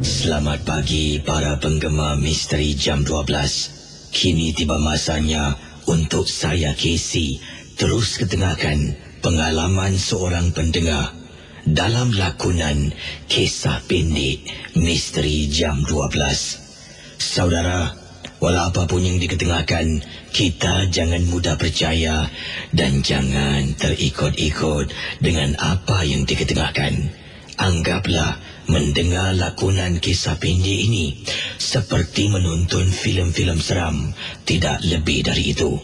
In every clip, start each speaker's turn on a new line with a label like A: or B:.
A: Selamat pagi para penggemar misteri jam 12. Kini tiba masanya untuk saya Casey terus ketengahkan pengalaman seorang pendengar dalam lakonan kisah pendek misteri jam 12. Saudara, walau apapun yang diketengahkan, kita jangan mudah percaya dan jangan terikut-ikut dengan apa yang diketengahkan. Anggaplah mendengar lakonan kisah pendek ini seperti menonton filem-filem seram, tidak lebih dari itu.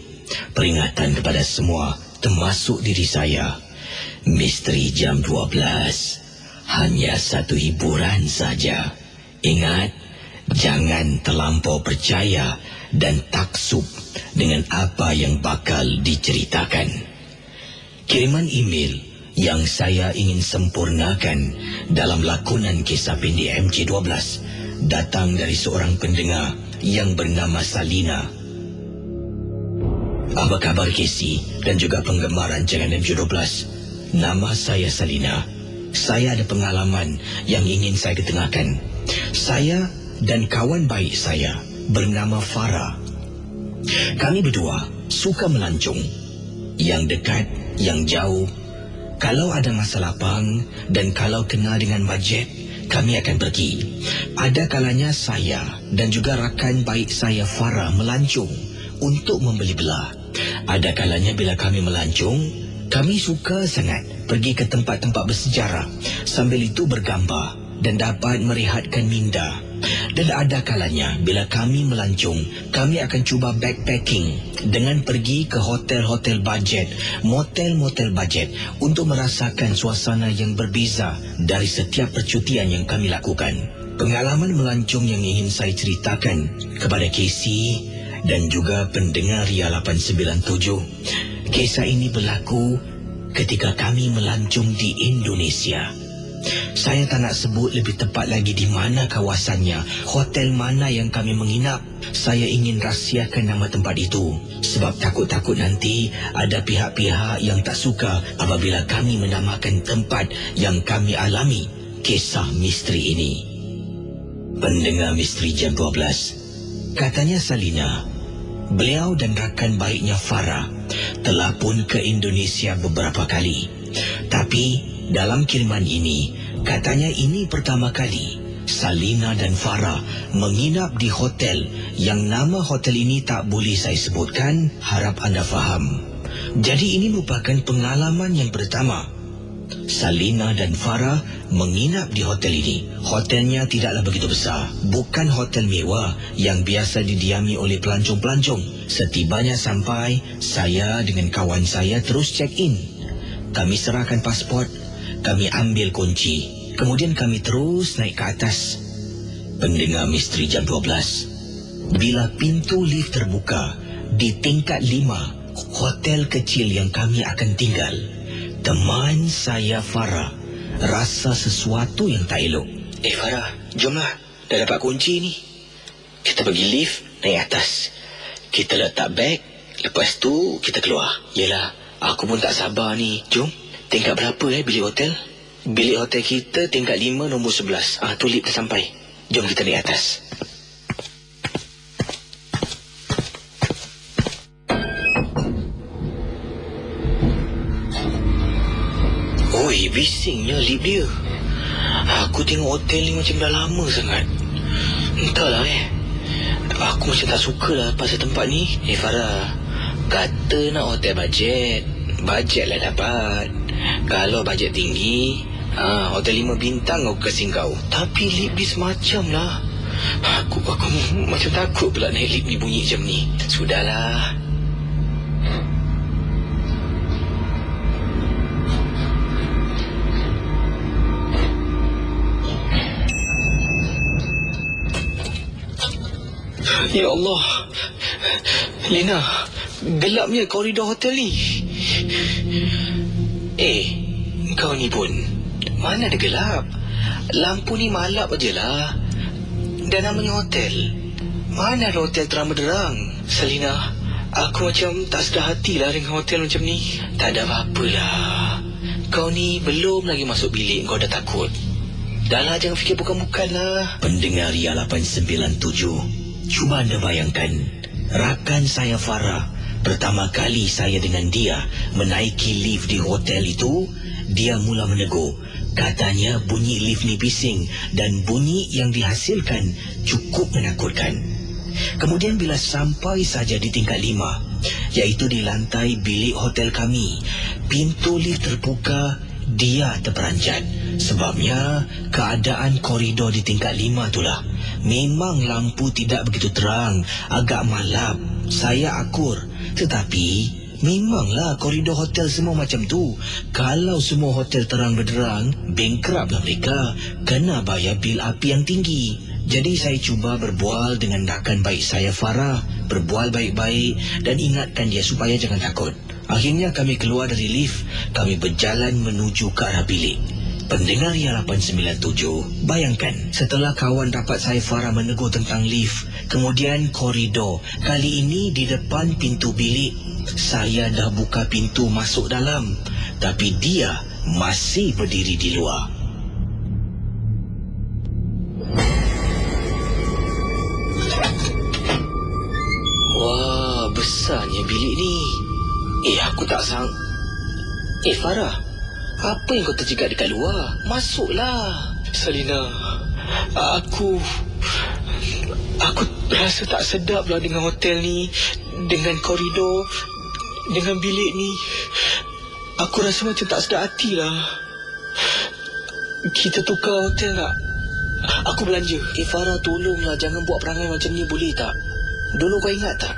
A: Peringatan kepada semua, termasuk diri saya. Misteri jam 12 hanya satu hiburan saja. Ingat, jangan terlampau percaya dan taksub dengan apa yang bakal diceritakan. Kiriman email yang saya ingin sempurnakan dalam lakonan kisah pendek MJ12 datang dari seorang pendengar yang bernama Salina. Apa khabar Casey dan juga penggemar rancangan MJ12? Nama saya Salina. Saya ada pengalaman yang ingin saya ketengahkan. Saya dan kawan baik saya bernama Farah. Kami berdua suka melancong. Yang dekat, yang jauh. Kalau ada masa lapang dan kalau kena dengan bajet, kami akan pergi. Ada kalanya saya dan juga rakan baik saya Farah melancong untuk membeli belah. Ada kalanya bila kami melancong, kami suka sangat pergi ke tempat-tempat bersejarah, sambil itu bergambar dan dapat merehatkan minda. Dan ada kalanya bila kami melancong, kami akan cuba backpacking dengan pergi ke hotel-hotel bajet, motel-motel bajet untuk merasakan suasana yang berbeza dari setiap percutian yang kami lakukan. Pengalaman melancong yang ingin saya ceritakan kepada Casey dan juga pendengar Ria 897. Kisah ini berlaku ketika kami melancong di Indonesia. Saya tak nak sebut lebih tepat lagi di mana kawasannya, hotel mana yang kami menginap. Saya ingin rahsiakan nama tempat itu sebab takut-takut nanti ada pihak-pihak yang tak suka apabila kami menamakan tempat yang kami alami kisah misteri ini. Pendengar misteri jam 12, katanya Salina, beliau dan rakan baiknya Farah telah pun ke Indonesia beberapa kali. Tapi dalam kiriman ini, katanya ini pertama kali Salina dan Farah menginap di hotel yang nama hotel ini tak boleh saya sebutkan, harap anda faham. Jadi ini merupakan pengalaman yang pertama Salina dan Farah menginap di hotel ini. Hotelnya tidaklah begitu besar, bukan hotel mewah yang biasa didiami oleh pelancong-pelancong. Setibanya sampai, saya dengan kawan saya terus check-in. Kami serahkan pasport, kami ambil kunci, kemudian kami terus naik ke atas. Pendengar misteri jam 12, bila pintu lift terbuka di tingkat 5 hotel kecil yang kami akan tinggal, teman saya Farah rasa sesuatu yang tak elok. Farah, jomlah, dah dapat kunci ni. Kita pergi lift, naik atas. Kita letak beg, lepas tu kita keluar. Yelah, aku pun tak sabar ni. Jom, tingkat berapa bilik hotel? Bilik hotel kita tingkat 5 nombor 11. Tu lift dah sampai. Jom kita naik atas. Oi, bisingnya lift dia. Aku tengok hotel ni macam dah lama sangat. Entahlah aku macam tak suka lah pasal tempat ni. Farah, kata nak hotel bajet, bajet lah dapat. Kalau bajet tinggi, hotel 5 bintang aku kasih kau. Tapi lift ni semacam lah. Aku macam takut pula naik lift ni bunyi macam ni. Sudahlah. Ya Allah, Lina, gelapnya koridor hotel ni. Kau ni pun, mana ada gelap? Lampu ni malap ajalah. Dan namanya hotel, mana ada hotel terang benderang? Selina, aku macam tak sedar hatilah dengan hotel macam ni. Tak ada apa-apalah. Kau ni belum lagi masuk bilik, kau dah takut. Dah lah, jangan fikir bukan-bukan lah. Pendengar Ria 897, cuba anda bayangkan, rakan saya Farah, pertama kali saya dengan dia menaiki lift di hotel itu, dia mula menegur. Katanya bunyi lift ni bising dan bunyi yang dihasilkan cukup menakutkan. Kemudian bila sampai saja di tingkat 5, iaitu di lantai bilik hotel kami, pintu lift terbuka, dia terperanjat. Sebabnya keadaan koridor di tingkat 5 itulah. Memang lampu tidak begitu terang, agak malap. Saya akur. Tetapi memanglah koridor hotel semua macam tu. Kalau semua hotel terang benderang, bankrupt lah mereka. Kena bayar bil api yang tinggi. Jadi saya cuba berbual dengan rakan baik saya Farah. Berbual baik-baik dan ingatkan dia supaya jangan takut. Akhirnya kami keluar dari lift. Kami berjalan menuju ke arah bilik. Pendengar Ria 897, bayangkan setelah kawan rapat saya Farah menegur tentang lift, kemudian koridor, kali ini di depan pintu bilik. Saya dah buka pintu masuk dalam, tapi dia masih berdiri di luar. Wah, besarnya bilik ni. Aku tak sang. Farah, apa yang kau terjegat dekat luar? Masuklah. Selina, aku rasa tak sedap lah dengan hotel ni, dengan koridor, dengan bilik ni. Aku rasa macam tak sedap hati lah. Kita tukar hotel tak? Aku belanja. Farah, tolonglah jangan buat perangai macam ni, boleh tak? Dulu kau ingat tak?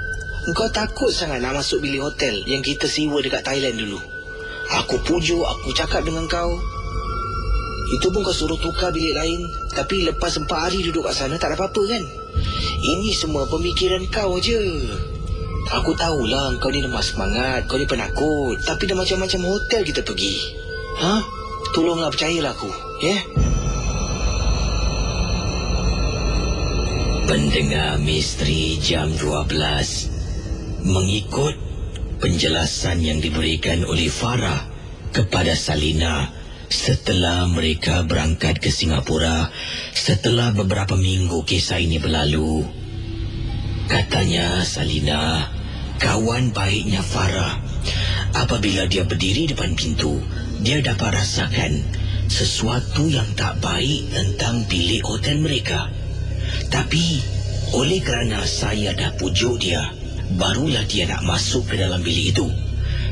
A: Kau takut sangat nak masuk bilik hotel yang kita sewa dekat Thailand dulu. Aku pujuk, aku cakap dengan kau. Itu pun kau suruh tukar bilik lain. Tapi lepas 4 hari duduk kat sana, tak ada apa-apa kan? Ini semua pemikiran kau je. Aku tahulah kau ni lemah semangat, kau ni penakut. Tapi dah macam-macam hotel kita pergi. Tolonglah percayalah aku, ya? Pendengar Misteri Jam 12, mengikut penjelasan yang diberikan oleh Farah kepada Salina setelah mereka berangkat ke Singapura setelah beberapa minggu kisah ini berlalu. Katanya Salina, kawan baiknya Farah, apabila dia berdiri depan pintu, dia dapat rasakan sesuatu yang tak baik tentang bilik hotel mereka. Tapi oleh kerana saya dah pujuk dia, barulah dia nak masuk ke dalam bilik itu.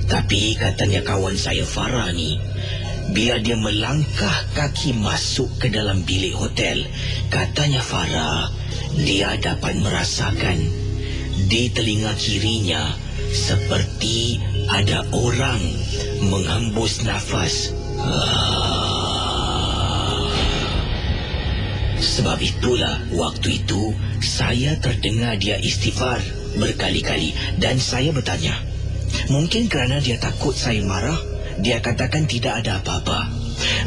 A: Tapi katanya kawan saya Farah ni, bila dia melangkah kaki masuk ke dalam bilik hotel, katanya Farah, dia dapat merasakan di telinga kirinya seperti ada orang menghembus nafas. Sebab itulah waktu itu saya terdengar dia istighfar berkali-kali dan saya bertanya, mungkin kerana dia takut saya marah, dia katakan tidak ada apa-apa.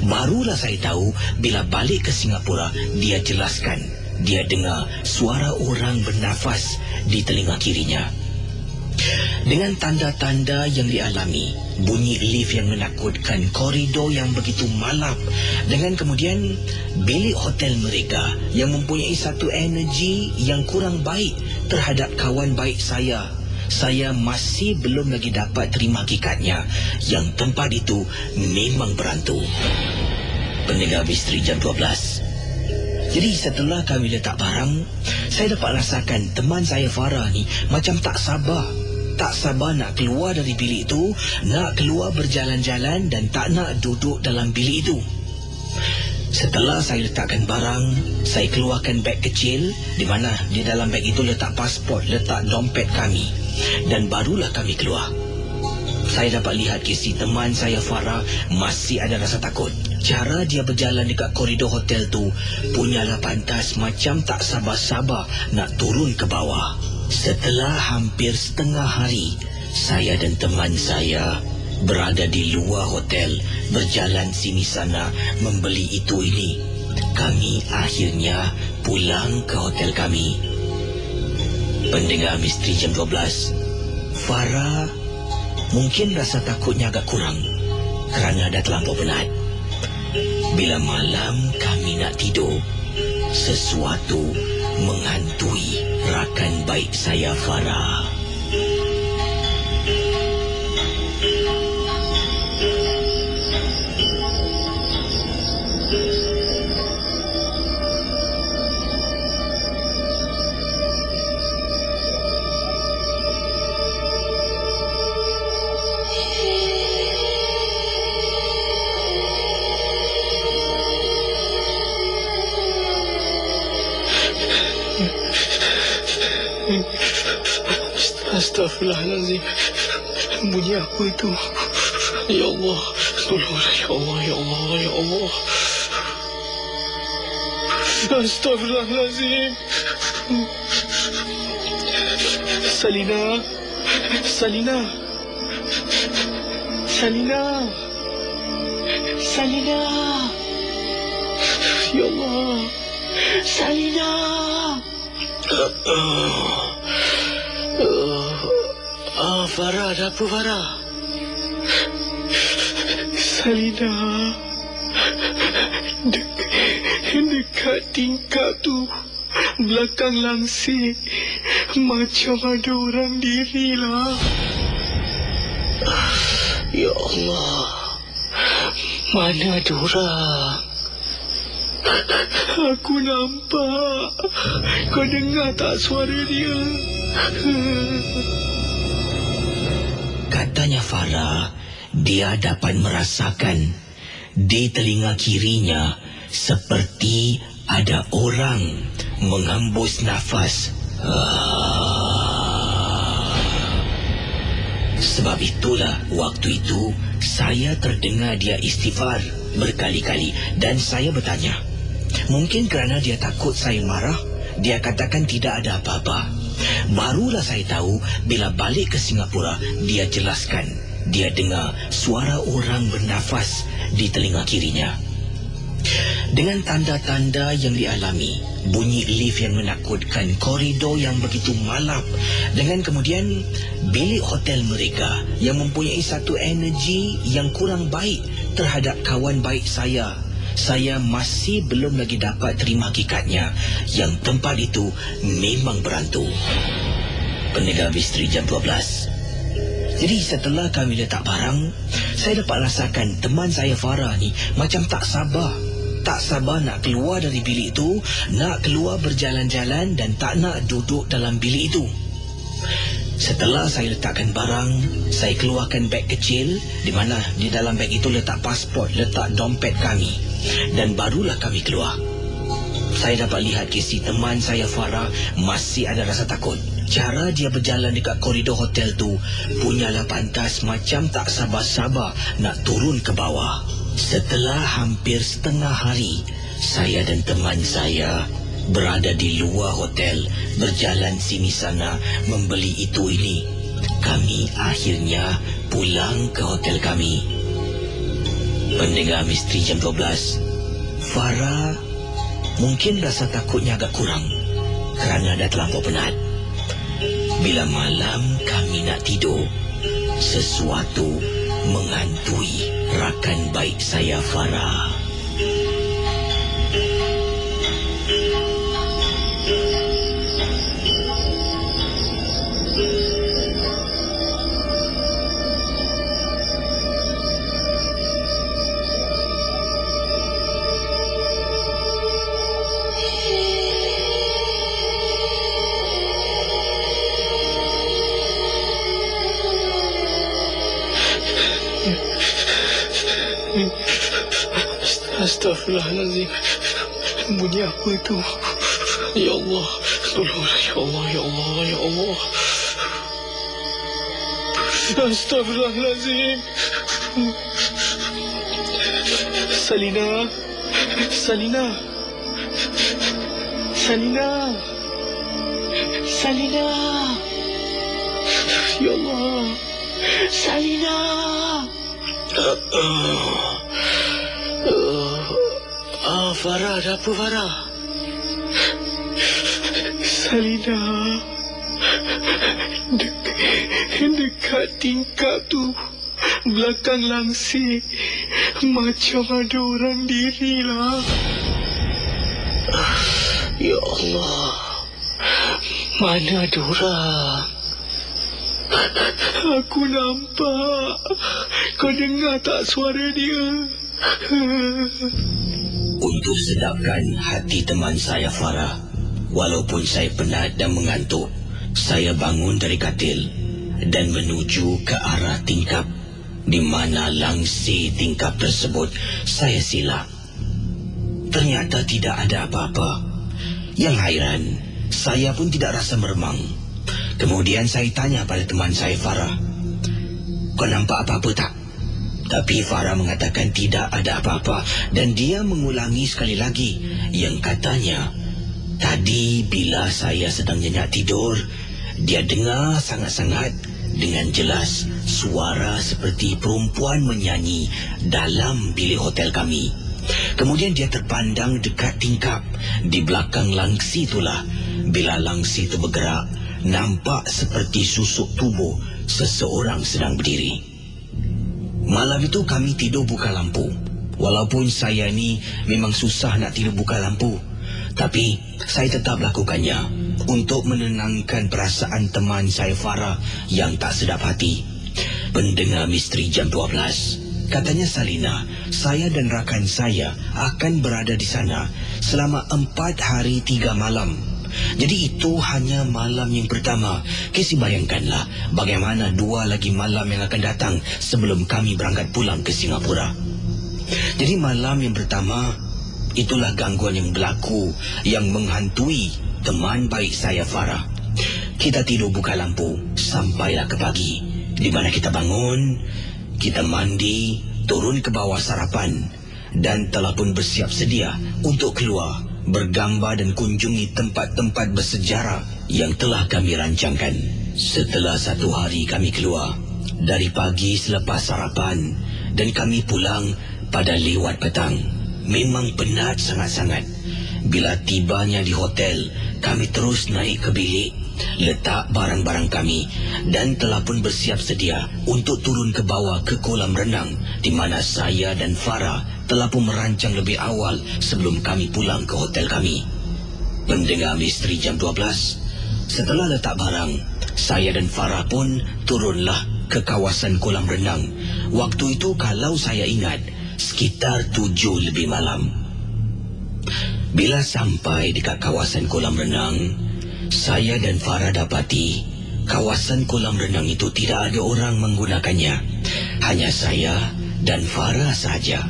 A: Barulah saya tahu bila balik ke Singapura, dia jelaskan dia dengar suara orang bernafas di telinga kirinya. Dengan tanda-tanda yang dialami, bunyi lift yang menakutkan, koridor yang begitu malap, dengan kemudian bilik hotel mereka yang mempunyai satu energi yang kurang baik terhadap kawan baik saya masih belum lagi dapat terima hakikatnya yang tempat itu memang berantu. Pendengar Misteri Jam 12. Jadi setelah kami letak barang, saya dapat rasakan teman saya Farah ni macam tak sabar nak keluar dari bilik itu, nak keluar berjalan-jalan dan tak nak duduk dalam bilik itu. Setelah saya letakkan barang, saya keluarkan beg kecil di mana di dalam beg itu letak pasport, letak dompet kami, dan barulah kami keluar. Saya dapat lihat kisi teman saya Farah masih ada rasa takut. Cara dia berjalan dekat koridor hotel tu punyalah pantas macam tak sabar-sabar nak turun ke bawah. Setelah hampir setengah hari, saya dan teman saya berada di luar hotel, berjalan sini sana membeli itu ini. Kami akhirnya pulang ke hotel kami. Pendengar Misteri Jam 12, Farah mungkin rasa takutnya agak kurang kerana dah terlampau penat. Bila malam kami nak tidur, sesuatu menghantui rakan baik saya Farah.
B: Astaghfirullahaladzim. Bunyi apa itu? Ya Allah, tolonglah ya Allah, ya Allah, ya Allah. Astaghfirullahaladzim. Salina. Salina. Salina. Salina. Ya Allah. Salina. Farah, ada apa Farah? Salina, dekat tingkap tu, belakang langsir, macam ada orang diri lah. Ya Allah, mana ada orang? Aku nampak. Kau dengar tak suara dia?
A: Katanya Farah, dia dapat merasakan di telinga kirinya seperti ada orang menghembus nafas. Sebab itulah waktu itu saya terdengar dia istighfar berkali-kali dan saya bertanya, mungkin kerana dia takut saya marah, dia katakan tidak ada apa-apa. Barulah saya tahu bila balik ke Singapura, dia jelaskan dia dengar suara orang bernafas di telinga kirinya. Dengan tanda-tanda yang dialami, bunyi lift yang menakutkan, koridor yang begitu malap, dengan kemudian bilik hotel mereka yang mempunyai satu energi yang kurang baik terhadap kawan baik saya masih belum lagi dapat terima hakikatnya yang tempat itu memang berantu. Pendengar Misteri Jam 12. Jadi setelah kami letak barang, saya dapat rasakan teman saya Farah ni macam tak sabar nak keluar dari bilik itu, nak keluar berjalan-jalan dan tak nak duduk dalam bilik itu. Setelah saya letakkan barang, saya keluarkan beg kecil di mana di dalam beg itu letak pasport, letak dompet kami, dan barulah kami keluar. Saya dapat lihat kisi teman saya Farah masih ada rasa takut. Cara dia berjalan dekat koridor hotel tu punyalah pantas macam tak sabar-sabar nak turun ke bawah. Setelah hampir setengah hari, saya dan teman saya berada di luar hotel, berjalan sini sana membeli itu ini. Kami akhirnya pulang ke hotel kami. Pendengar Misteri Jam 12, Farah Mungkin rasa takutnya agak kurang kerana dah terlampau penat. Bila malam kami nak tidur, sesuatu menghantui rakan baik saya, Farah.
B: Astaghfirullahaladzim. Bunyi apa itu? Ya Allah, tolonglah ya Allah, ya Allah, ya Allah. Astaghfirullahaladzim. Salina. Salina. Salina. Salina. Ya Allah. Salina. Farah, ada apa Farah? Salina, dekat tingkap tu, belakang langsir, macam ada orang diri lah. Ya Allah, mana ada orang? Aku nampak. Kau dengar tak suara dia?
A: Untuk sedapkan hati teman saya, Farah, walaupun saya penat dan mengantuk, saya bangun dari katil dan menuju ke arah tingkap. Di mana langsir tingkap tersebut saya silap. Ternyata tidak ada apa-apa. Yang hairan, saya pun tidak rasa meremang. Kemudian saya tanya pada teman saya, Farah, "Kau nampak apa-apa tak?" Tapi Farah mengatakan tidak ada apa-apa dan dia mengulangi sekali lagi yang katanya, tadi bila saya sedang nyenyak tidur, dia dengar sangat-sangat dengan jelas suara seperti perempuan menyanyi dalam bilik hotel kami. Kemudian dia terpandang dekat tingkap. Di belakang langsir itulah, bila langsir itu bergerak, nampak seperti susuk tubuh seseorang sedang berdiri. Malam itu kami tidur buka lampu. Walaupun saya ni memang susah nak tidur buka lampu, tapi saya tetap lakukannya untuk menenangkan perasaan teman saya, Farah, yang tak sedap hati. Pendengar misteri jam 12. Katanya Salina, saya dan rakan saya akan berada di sana selama 4 hari 3 malam. Jadi itu hanya malam yang pertama. Kesi bayangkanlah bagaimana 2 lagi malam yang akan datang sebelum kami berangkat pulang ke Singapura. Jadi malam yang pertama, itulah gangguan yang berlaku yang menghantui teman baik saya, Farah. Kita tidur buka lampu sampailah ke pagi, di mana kita bangun, kita mandi, turun ke bawah sarapan dan telah pun bersiap sedia untuk keluar bergambar dan kunjungi tempat-tempat bersejarah yang telah kami rancangkan. Setelah 1 hari kami keluar dari pagi selepas sarapan dan kami pulang pada lewat petang. Memang penat sangat-sangat. Bila tibanya di hotel, kami terus naik ke bilik, letak barang-barang kami dan telah pun bersiap sedia untuk turun ke bawah ke kolam renang di mana saya dan Farah telah pun merancang lebih awal sebelum kami pulang ke hotel kami. Pendengar misteri jam 12, setelah letak barang, saya dan Farah pun turunlah ke kawasan kolam renang. Waktu itu kalau saya ingat, sekitar 7 lebih malam. Bila sampai dekat kawasan kolam renang, saya dan Farah dapati kawasan kolam renang itu tidak ada orang menggunakannya. Hanya saya dan Farah saja.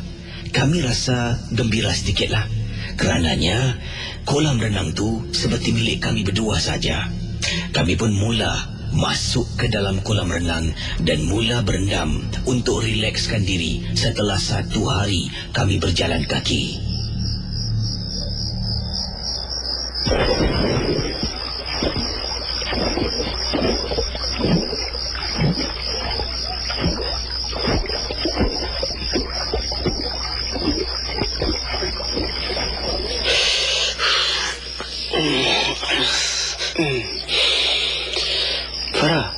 A: Kami rasa gembira sedikitlah. Kerananya kolam renang tu seperti milik kami berdua saja. Kami pun mula masuk ke dalam kolam renang dan mula berendam untuk rilekskan diri setelah 1 hari kami berjalan kaki.
B: Farah,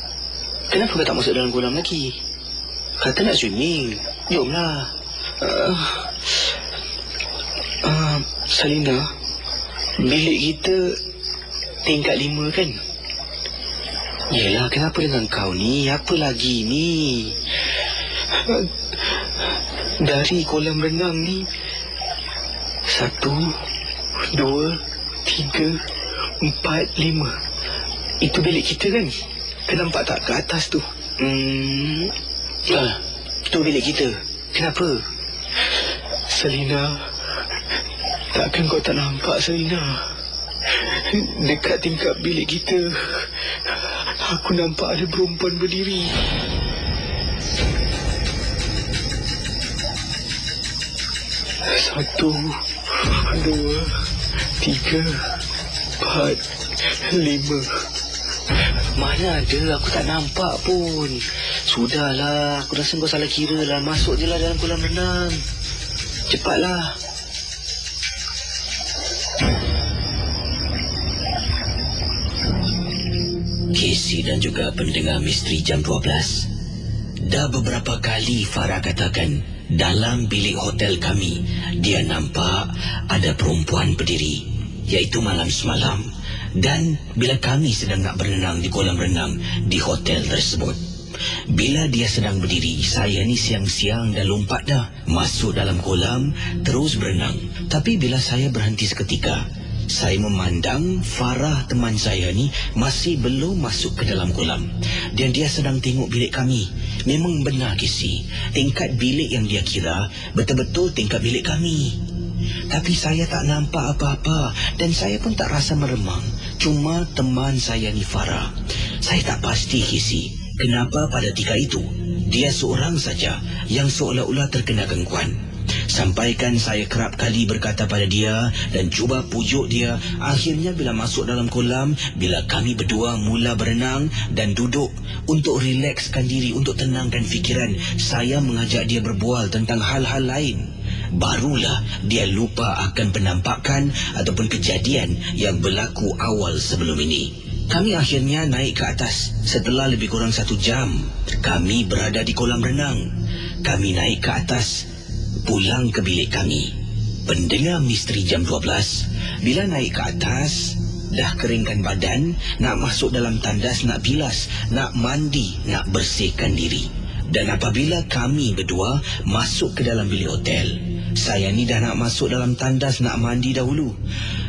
B: kenapa kau tak masuk dalam kolam lagi? Kata nak swimming. Jomlah. Salina, bilik kita tingkat 5 kan? Yelah, kenapa dengan kau ni? Apa lagi ni? Dari kolam renang ni 1, 2, 3, 4, 5. Itu bilik kita kan? Kau nampak tak ke atas tu? Itu bilik kita. Kenapa? Selina, takkan kau tak nampak, Selina? Dekat tingkap bilik kita, aku nampak ada perempuan berdiri. Satu, 2, 3, 4, 5. Mana ada, aku tak nampak pun. Sudahlah, aku rasa kau salah kira lah. Masuk je lah dalam kolam renang. Cepatlah.
A: Casey dan juga pendengar Misteri Jam 12. Dah beberapa kali Farah katakan dalam bilik hotel kami dia nampak ada perempuan berdiri, iaitu malam semalam. Dan bila kami sedang nak berenang di kolam renang di hotel tersebut, bila dia sedang berdiri, saya ni siang-siang dah lompat dah masuk dalam kolam terus berenang. Tapi bila saya berhenti seketika, saya memandang Farah teman saya ni masih belum masuk ke dalam kolam. Dan dia sedang tengok bilik kami. Memang benar Casey, tingkat bilik yang dia kira betul-betul tingkat bilik kami. Tapi saya tak nampak apa-apa dan saya pun tak rasa meremang. Cuma teman saya ni Farah. Saya tak pasti Casey, kenapa pada ketika itu dia seorang saja yang seolah-olah terkena gangguan. Sampaikan saya kerap kali berkata pada dia dan cuba pujuk dia. Akhirnya bila masuk dalam kolam, bila kami berdua mula berenang dan duduk untuk rilekskan diri, untuk tenangkan fikiran, saya mengajak dia berbual tentang hal-hal lain. Barulah dia lupa akan penampakan ataupun kejadian yang berlaku awal sebelum ini. Kami akhirnya naik ke atas. Setelah lebih kurang 1 jam, kami berada di kolam renang. Kami naik ke atas, pulang ke bilik kami. Pendengar Misteri Jam 12, bila naik ke atas, dah keringkan badan, nak masuk dalam tandas, nak bilas, nak mandi, nak bersihkan diri. Dan apabila kami berdua masuk ke dalam bilik hotel, saya ni dah nak masuk dalam tandas, nak mandi dahulu.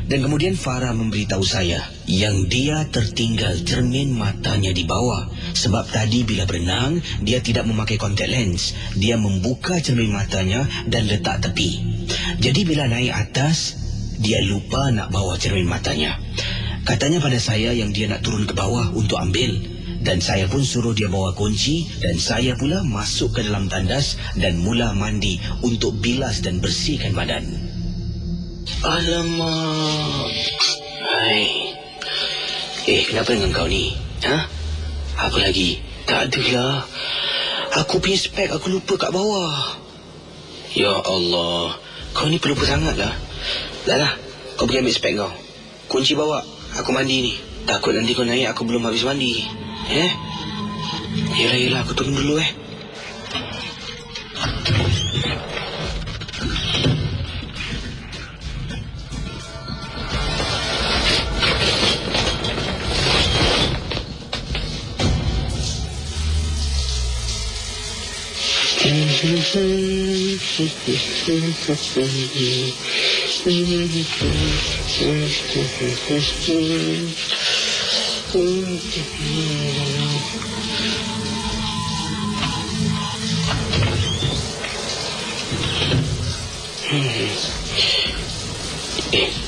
A: Dan kemudian Farah memberitahu saya yang dia tertinggal cermin matanya di bawah. Sebab tadi bila berenang, dia tidak memakai kontak lens. Dia membuka cermin matanya dan letak tepi. Jadi bila naik atas, dia lupa nak bawa cermin matanya. Katanya pada saya yang dia nak turun ke bawah untuk ambil. Dan saya pun suruh dia bawa kunci dan saya pula masuk ke dalam tandas dan mula mandi untuk bilas dan bersihkan badan.
B: Alamak. Hai. Kenapa dengan kau ni? Apa lagi? Tak adalah. Aku punya spek aku lupa kat bawah. Ya Allah, kau ni pelupa sangat lah. Dah, kau pergi ambil spek kau. Kunci bawa, aku mandi ni. Takut nanti kau naik aku belum habis mandi. Yelah, aku turun dulu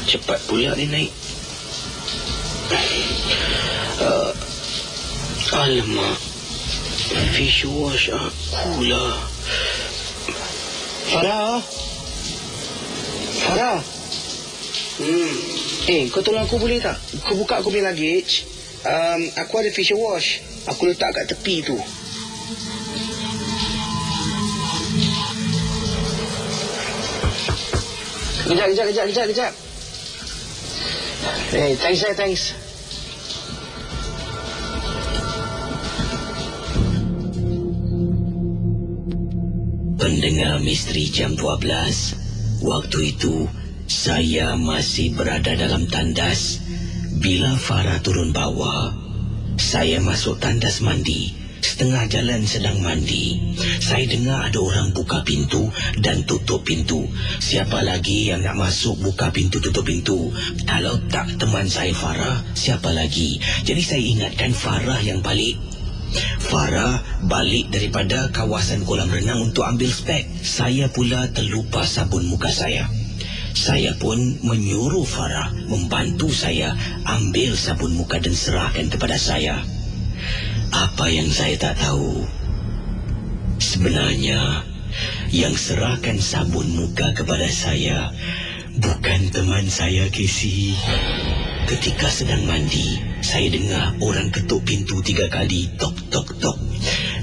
B: Cepat pula dia naik. Alamak, fish wash aku lah. Farah. Kau tolong aku boleh tak? Kau buka aku punya luggage. Aku ada facial wash. Aku letak kat tepi tu. Kejap. Thanks.
A: Pendengar Misteri Jam 12, waktu itu saya masih berada dalam tandas. Bila Farah turun bawah, saya masuk tandas mandi. Setengah jalan sedang mandi, saya dengar ada orang buka pintu dan tutup pintu. Siapa lagi yang nak masuk buka pintu tutup pintu? Kalau tak teman saya Farah, siapa lagi? Jadi saya ingatkan Farah yang balik. Farah balik daripada kawasan kolam renang untuk ambil spek. Saya pula terlupa sabun muka saya. Saya pun menyuruh Farah membantu saya ambil sabun muka dan serahkan kepada saya. Apa yang saya tak tahu, sebenarnya yang serahkan sabun muka kepada saya bukan teman saya, Casey. Ketika sedang mandi, saya dengar orang ketuk pintu 3 kali, tok tok tok.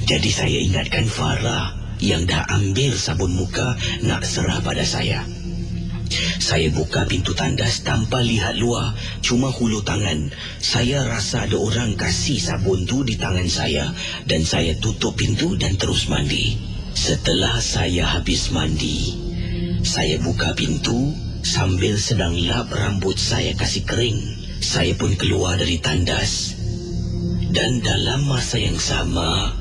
A: Jadi saya ingatkan Farah yang dah ambil sabun muka nak serah pada saya. Saya buka pintu tandas tanpa lihat luar, cuma hulu tangan. Saya rasa ada orang kasih sabun tu di tangan saya dan saya tutup pintu dan terus mandi. Setelah saya habis mandi, saya buka pintu sambil sedang lap rambut saya kasih kering. Saya pun keluar dari tandas dan dalam masa yang sama,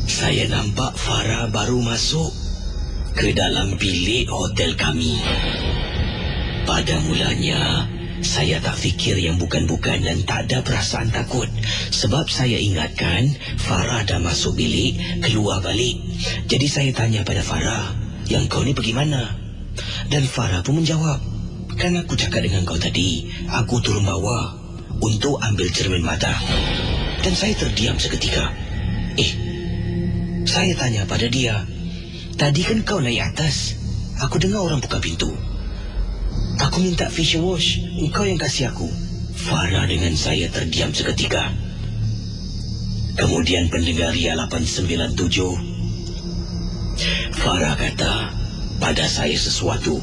A: saya nampak Farah baru masuk ke dalam bilik hotel kami. Pada mulanya, saya tak fikir yang bukan-bukan dan tak ada perasaan takut. Sebab saya ingatkan, Farah dah masuk bilik, keluar balik. Jadi saya tanya pada Farah, yang kau ni pergi mana? Dan Farah pun menjawab, kan aku cakap dengan kau tadi, aku turun bawah untuk ambil cermin mata. Dan saya terdiam seketika. Saya tanya pada dia, tadi kan kau naik atas. Aku dengar orang buka pintu. Aku minta facial wash. Engkau yang kasih aku. Farah dengan saya terdiam seketika. Kemudian pendengar Ria 897. Farah kata pada saya sesuatu.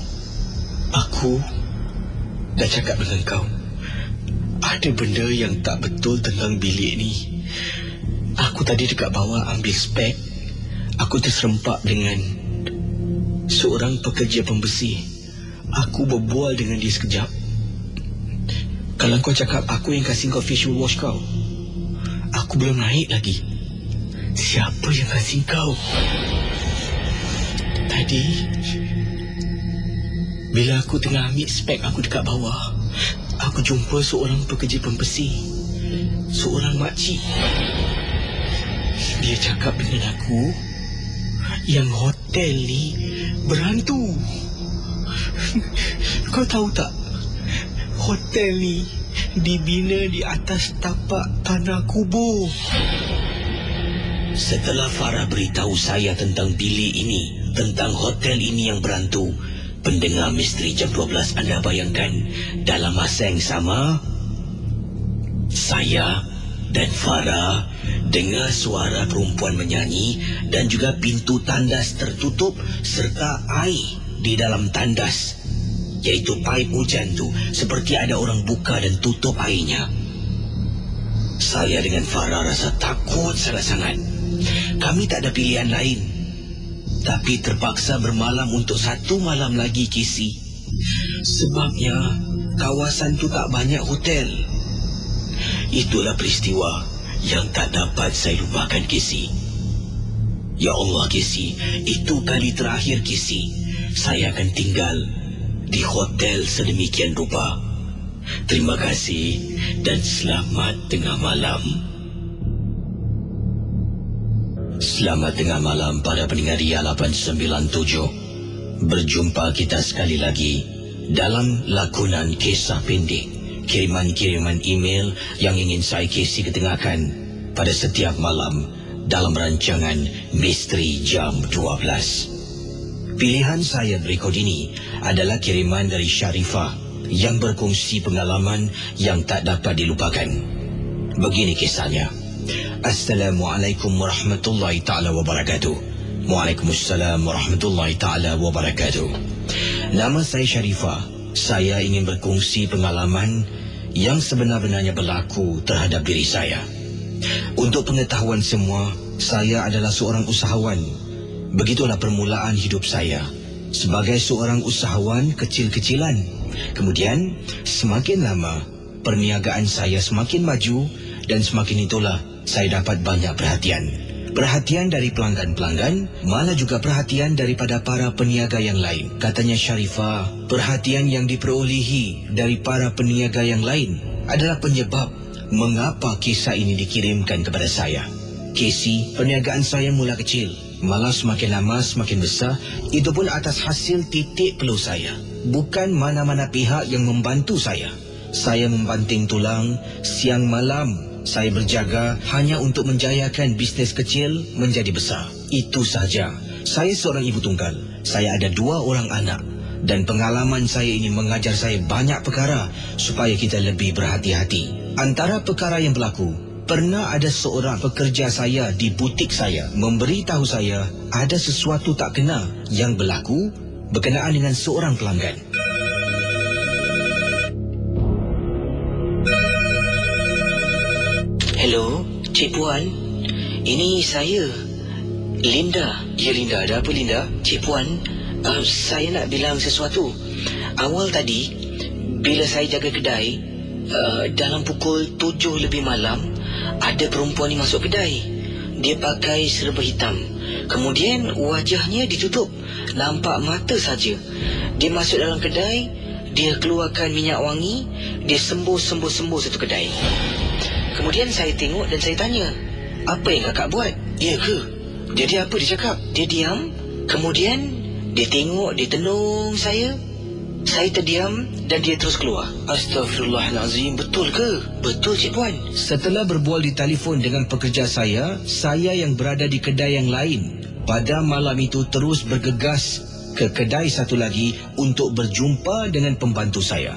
A: Aku dah cakap dengan kau. Ada benda yang tak betul tentang bilik ni. Aku tadi dekat bawah ambil spek. Aku terserempak dengan seorang pekerja pembersih. Aku berbual dengan dia sekejap. Kalau kau cakap aku yang kasih kau facial wash kau, aku belum naik lagi. Siapa yang kasih kau? Tadi bila aku tengah ambil spek aku dekat bawah, aku jumpa seorang pekerja pembersih, seorang makcik. Dia cakap dengan aku yang hotel ni berhantu. Kau tahu tak, hotel ni dibina di atas tapak tanah kubur. Setelah Farah beritahu saya tentang bilik ini, tentang hotel ini yang berhantu, pendengar Misteri Jam 12, anda bayangkan, dalam masa yang sama, saya dan Farah dengar suara perempuan menyanyi dan juga pintu tandas tertutup serta air di dalam tandas, iaitu paip hujan tu, seperti ada orang buka dan tutup airnya. Saya dengan Farah rasa takut sangat-sangat. Kami tak ada pilihan lain, tapi terpaksa bermalam untuk 1 malam lagi, Casey. Sebabnya kawasan tu tak banyak hotel. Itulah peristiwa yang tak dapat saya lupakan, Casey. Ya Allah, Casey, itu kali terakhir, Casey, saya akan tinggal di hotel sedemikian rupa. Terima kasih dan selamat tengah malam. Selamat tengah malam para pendengar Ria 897. Berjumpa kita sekali lagi dalam lakonan kisah pendek. Kiriman-kiriman email yang ingin saya Casey ketengahkan pada setiap malam dalam rancangan Misteri Jam 12. Pilihan saya berikut ini adalah kiriman dari Sharifah yang berkongsi pengalaman yang tak dapat dilupakan. Begini kisahnya. Assalamualaikum warahmatullahi ta'ala wabarakatuh. Waalaikumsalam warahmatullahi ta'ala wabarakatuh. Nama saya Sharifah. Saya ingin berkongsi pengalaman yang sebenar-benarnya berlaku terhadap diri saya. Untuk pengetahuan semua, saya adalah seorang usahawan. Begitulah permulaan hidup saya, sebagai seorang usahawan kecil-kecilan. Kemudian, semakin lama, perniagaan saya semakin maju dan semakin itulah saya dapat banyak perhatian. Perhatian dari pelanggan-pelanggan, malah juga perhatian daripada para peniaga yang lain. Katanya Sharifah, perhatian yang diperolehi dari para peniaga yang lain adalah penyebab mengapa kisah ini dikirimkan kepada saya. Casey, perniagaan saya mula kecil, malah semakin lama semakin besar. Itu pun atas hasil titik peluh saya. Bukan mana-mana pihak yang membantu saya. Saya membanting tulang siang malam. Saya berjaga hanya untuk menjayakan bisnes kecil menjadi besar. Itu saja. Saya seorang ibu tunggal. Saya ada 2 orang anak. Dan pengalaman saya ini mengajar saya banyak perkara supaya kita lebih berhati-hati. Antara perkara yang berlaku, pernah ada seorang pekerja saya di butik saya memberitahu saya ada sesuatu tak kena yang berlaku berkenaan dengan seorang pelanggan.
B: Hello, Cik Puan. Ini saya, Linda. Ya, Linda. Ada apa, Linda? Cik Puan, saya nak bilang sesuatu. Awal tadi, bila saya jaga kedai, dalam pukul 7 lebih malam, ada perempuan ni masuk kedai. Dia pakai serba hitam. Kemudian wajahnya ditutup, nampak mata saja. Dia masuk dalam kedai, dia keluarkan minyak wangi, dia sembuh satu kedai. Kemudian saya tengok dan saya tanya, apa yang kakak buat? Ya ke? Jadi apa dia cakap? Dia diam, kemudian dia tengok, dia tenung saya. Saya terdiam dan dia terus keluar. Astaghfirullahalazim, betul ke? Betul, Cik Puan.
A: Setelah berbual di telefon dengan pekerja saya yang berada di kedai yang lain, pada malam itu terus bergegas ke kedai satu lagi untuk berjumpa dengan pembantu saya.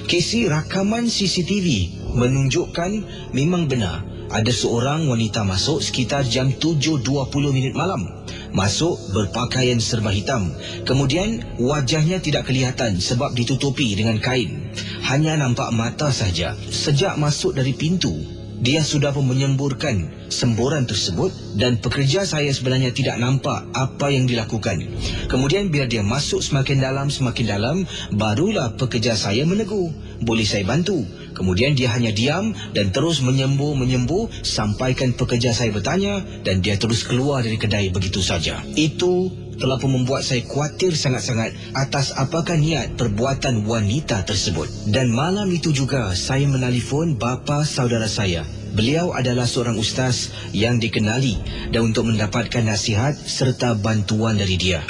A: Casey, rakaman CCTV menunjukkan memang benar ada seorang wanita masuk sekitar jam 7.20 malam. Masuk berpakaian serba hitam. Kemudian wajahnya tidak kelihatan sebab ditutupi dengan kain. Hanya nampak mata saja. Sejak masuk dari pintu, dia sudah pun menyemburkan semburan tersebut dan pekerja saya sebenarnya tidak nampak apa yang dilakukan. Kemudian bila dia masuk semakin dalam, barulah pekerja saya menegur. Boleh saya bantu? Kemudian dia hanya diam dan terus menyembuh sampaikan pekerja saya bertanya dan dia terus keluar dari kedai begitu saja. Itu telah pun membuat saya khawatir sangat-sangat atas apakah niat perbuatan wanita tersebut. Dan malam itu juga saya menelefon bapa saudara saya. Beliau adalah seorang ustaz yang dikenali dan untuk mendapatkan nasihat serta bantuan dari dia.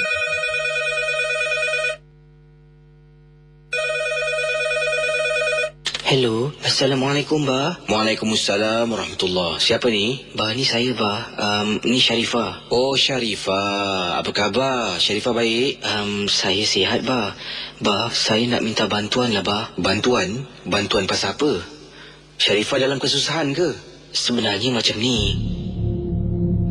B: Hello, Assalamualaikum, Ba.
A: Waalaikumsalam warahmatullahi. Siapa ni?
B: Ba, ni saya, Ba. Ni Sharifah.
A: Oh, Sharifah. Apa khabar? Sharifah baik?
B: Saya sihat, Ba. Ba, saya nak minta bantuan lah, Ba.
A: Bantuan? Bantuan pasal apa? Sharifah dalam kesusahan ke?
B: Sebenarnya macam ni.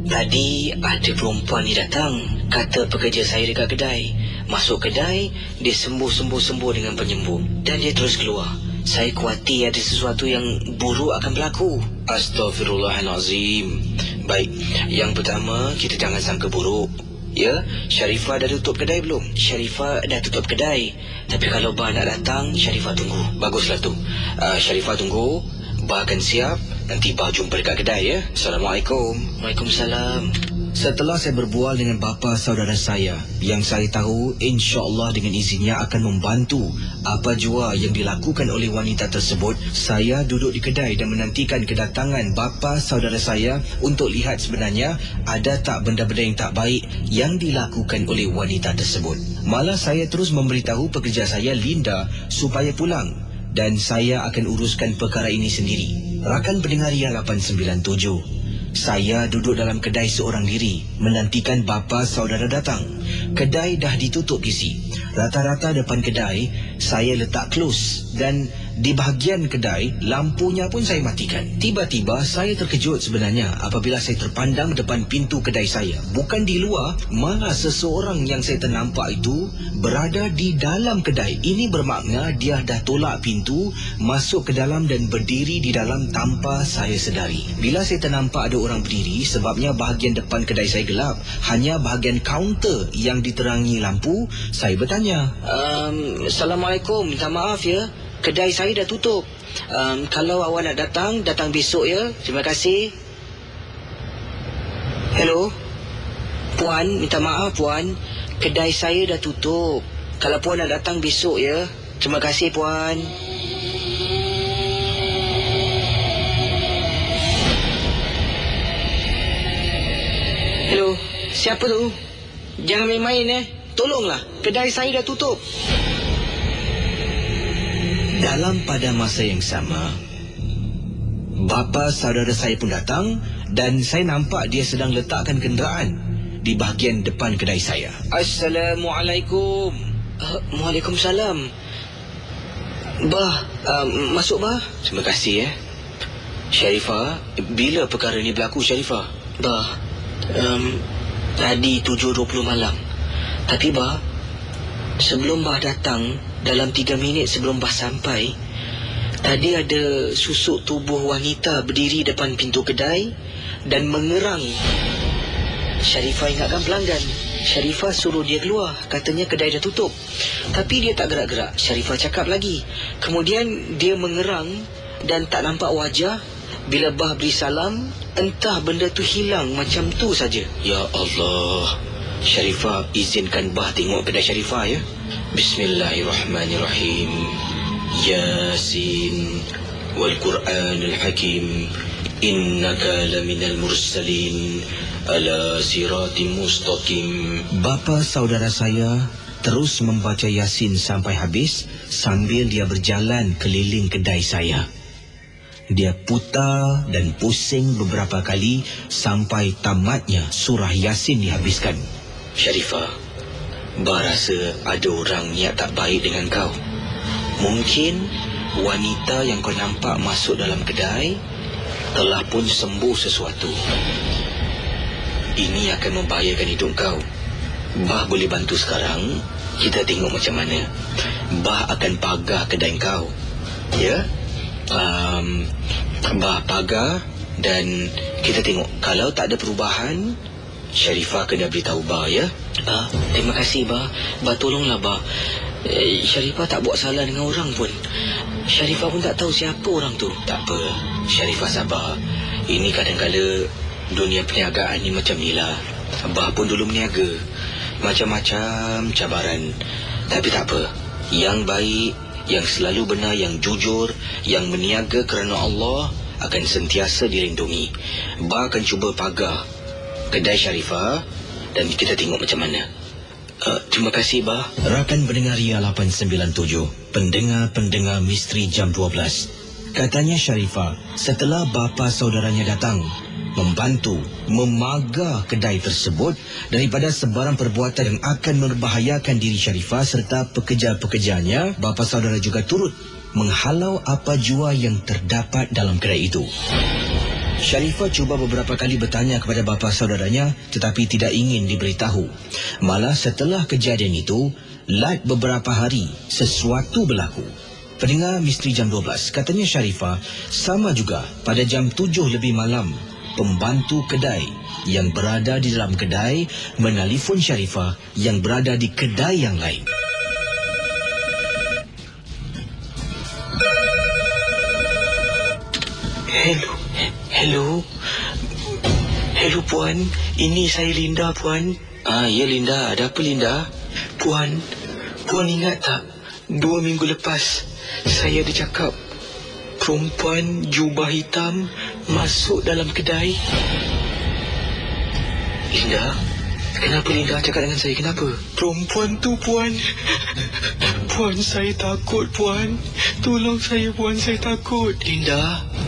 B: Tadi ada perempuan ni datang, kata pekerja saya dekat kedai. Masuk kedai, dia sembuh dengan penyembuh. Dan dia terus keluar. Saya khawatir ada sesuatu yang buruk akan berlaku.
A: Astaghfirullahalazim. Baik, yang pertama kita jangan sangka buruk. Ya, Sharifah dah tutup kedai belum?
B: Sharifah dah tutup kedai. Tapi kalau Ba nak datang, Sharifah tunggu.
A: Baguslah tu. Sharifah tunggu. Ba akan siap. Nanti Ba jumpa dekat kedai ya. Assalamualaikum.
B: Waalaikumsalam.
A: Setelah saya berbual dengan bapa saudara saya, yang saya tahu insya-Allah dengan izinnya akan membantu apa jua yang dilakukan oleh wanita tersebut, saya duduk di kedai dan menantikan kedatangan bapa saudara saya untuk lihat sebenarnya ada tak benda-benda yang tak baik yang dilakukan oleh wanita tersebut. Malah saya terus memberitahu pekerja saya Linda supaya pulang dan saya akan uruskan perkara ini sendiri. Rakan pendengar yang 897, saya duduk dalam kedai seorang diri, menantikan bapa saudara datang. Kedai dah ditutup isi. Rata-rata depan kedai, saya letak close dan Di bahagian kedai, lampunya pun saya matikan. Tiba-tiba saya terkejut sebenarnya apabila saya terpandang depan pintu kedai saya. Bukan di luar, malah seseorang yang saya ternampak itu berada di dalam kedai. Ini bermakna dia dah tolak pintu, masuk ke dalam dan berdiri di dalam tanpa saya sedari. Bila saya ternampak ada orang berdiri, sebabnya bahagian depan kedai saya gelap, hanya bahagian kaunter yang diterangi lampu, saya bertanya,
B: Assalamualaikum, minta maaf ya, kedai saya dah tutup. Kalau awak nak datang, datang besok ya. Terima kasih. Hello, puan, minta maaf puan, kedai saya dah tutup. Kalau puan nak datang besok ya. Terima kasih puan. Hello, siapa tu? Jangan main-main Tolonglah, kedai saya dah tutup.
A: dalam pada masa yang sama, bapa saudara saya pun datang dan saya nampak dia sedang letakkan kenderaan di bahagian depan kedai saya.
B: Assalamualaikum. Waalaikumsalam. Bah, masuk bah. Terima kasih Sharifah, bila perkara ni berlaku Sharifah? Bah, tadi 7.20 malam. Tapi bah, sebelum bah datang, dalam 3 minit sebelum bah sampai, tadi ada susuk tubuh wanita berdiri depan pintu kedai dan mengerang. Sharifah ingatkan pelanggan. Sharifah suruh dia keluar, katanya kedai dah tutup. Tapi dia tak gerak-gerak. Sharifah cakap lagi. Kemudian dia mengerang dan tak nampak wajah. Bila bah beri salam, entah benda tu hilang macam tu saja. Ya Allah, Sharifah, izinkan bah tengok kedai Sharifah ya. Bismillahirrahmanirrahim. Yasin wal Quranul Hakim, innaka laminal mursalin ala siratim mustaqim.
A: Bapa saudara saya terus membaca Yasin sampai habis sambil dia berjalan keliling kedai saya. Dia putar dan pusing beberapa kali sampai tamatnya surah Yasin dihabiskan.
B: Sharifah, bah rasa ada orang niat tak baik dengan kau. Mungkin wanita yang kau nampak masuk dalam kedai telah pun sembuh sesuatu. Ini akan membahayakan hidup kau. Bah boleh bantu sekarang. Kita tengok macam mana. Bah akan pagar kedai kau. Ya? Bah pagar dan kita tengok. Kalau tak ada perubahan, Sharifah kena beritahu bah ya. Terima kasih bah. Bah tolonglah bah. Sharifah tak buat salah dengan orang pun. Sharifah pun tak tahu siapa orang tu. Tak apa, Sharifah sabar. Ini kadang-kadang dunia perniagaan ni macam ni lah. Bah pun dulu berniaga. Macam-macam cabaran. Tapi tak apa. Yang baik, yang selalu benar, yang jujur, yang berniaga kerana Allah akan sentiasa dilindungi. Bah akan cuba pagar kedai Sharifah dan kita tengok macam mana. Terima kasih bah.
A: Rakan pendengar Ria 897, pendengar-pendengar misteri jam 12. Katanya Sharifah, setelah bapa saudaranya datang membantu memagar kedai tersebut daripada sebarang perbuatan yang akan membahayakan diri Sharifah serta pekerja-pekerjanya, bapa saudara juga turut menghalau apa jua yang terdapat dalam kedai itu. Sharifah cuba beberapa kali bertanya kepada bapa saudaranya tetapi tidak ingin diberitahu. Malah setelah kejadian itu, lat beberapa hari, sesuatu berlaku. Pendengar misteri jam 12, katanya Sharifah sama juga pada jam 7 lebih malam, pembantu kedai yang berada di dalam kedai menelefon Sharifah yang berada di kedai yang lain.
B: Hello puan, ini saya Linda puan. Ya Linda, ada apa Linda? Puan ingat tak 2 minggu lepas saya ada cakap perempuan jubah hitam masuk dalam kedai? Linda, kenapa Linda cakap dengan saya? Kenapa? Perempuan tu puan. Puan, saya takut puan. Tolong saya puan, saya takut.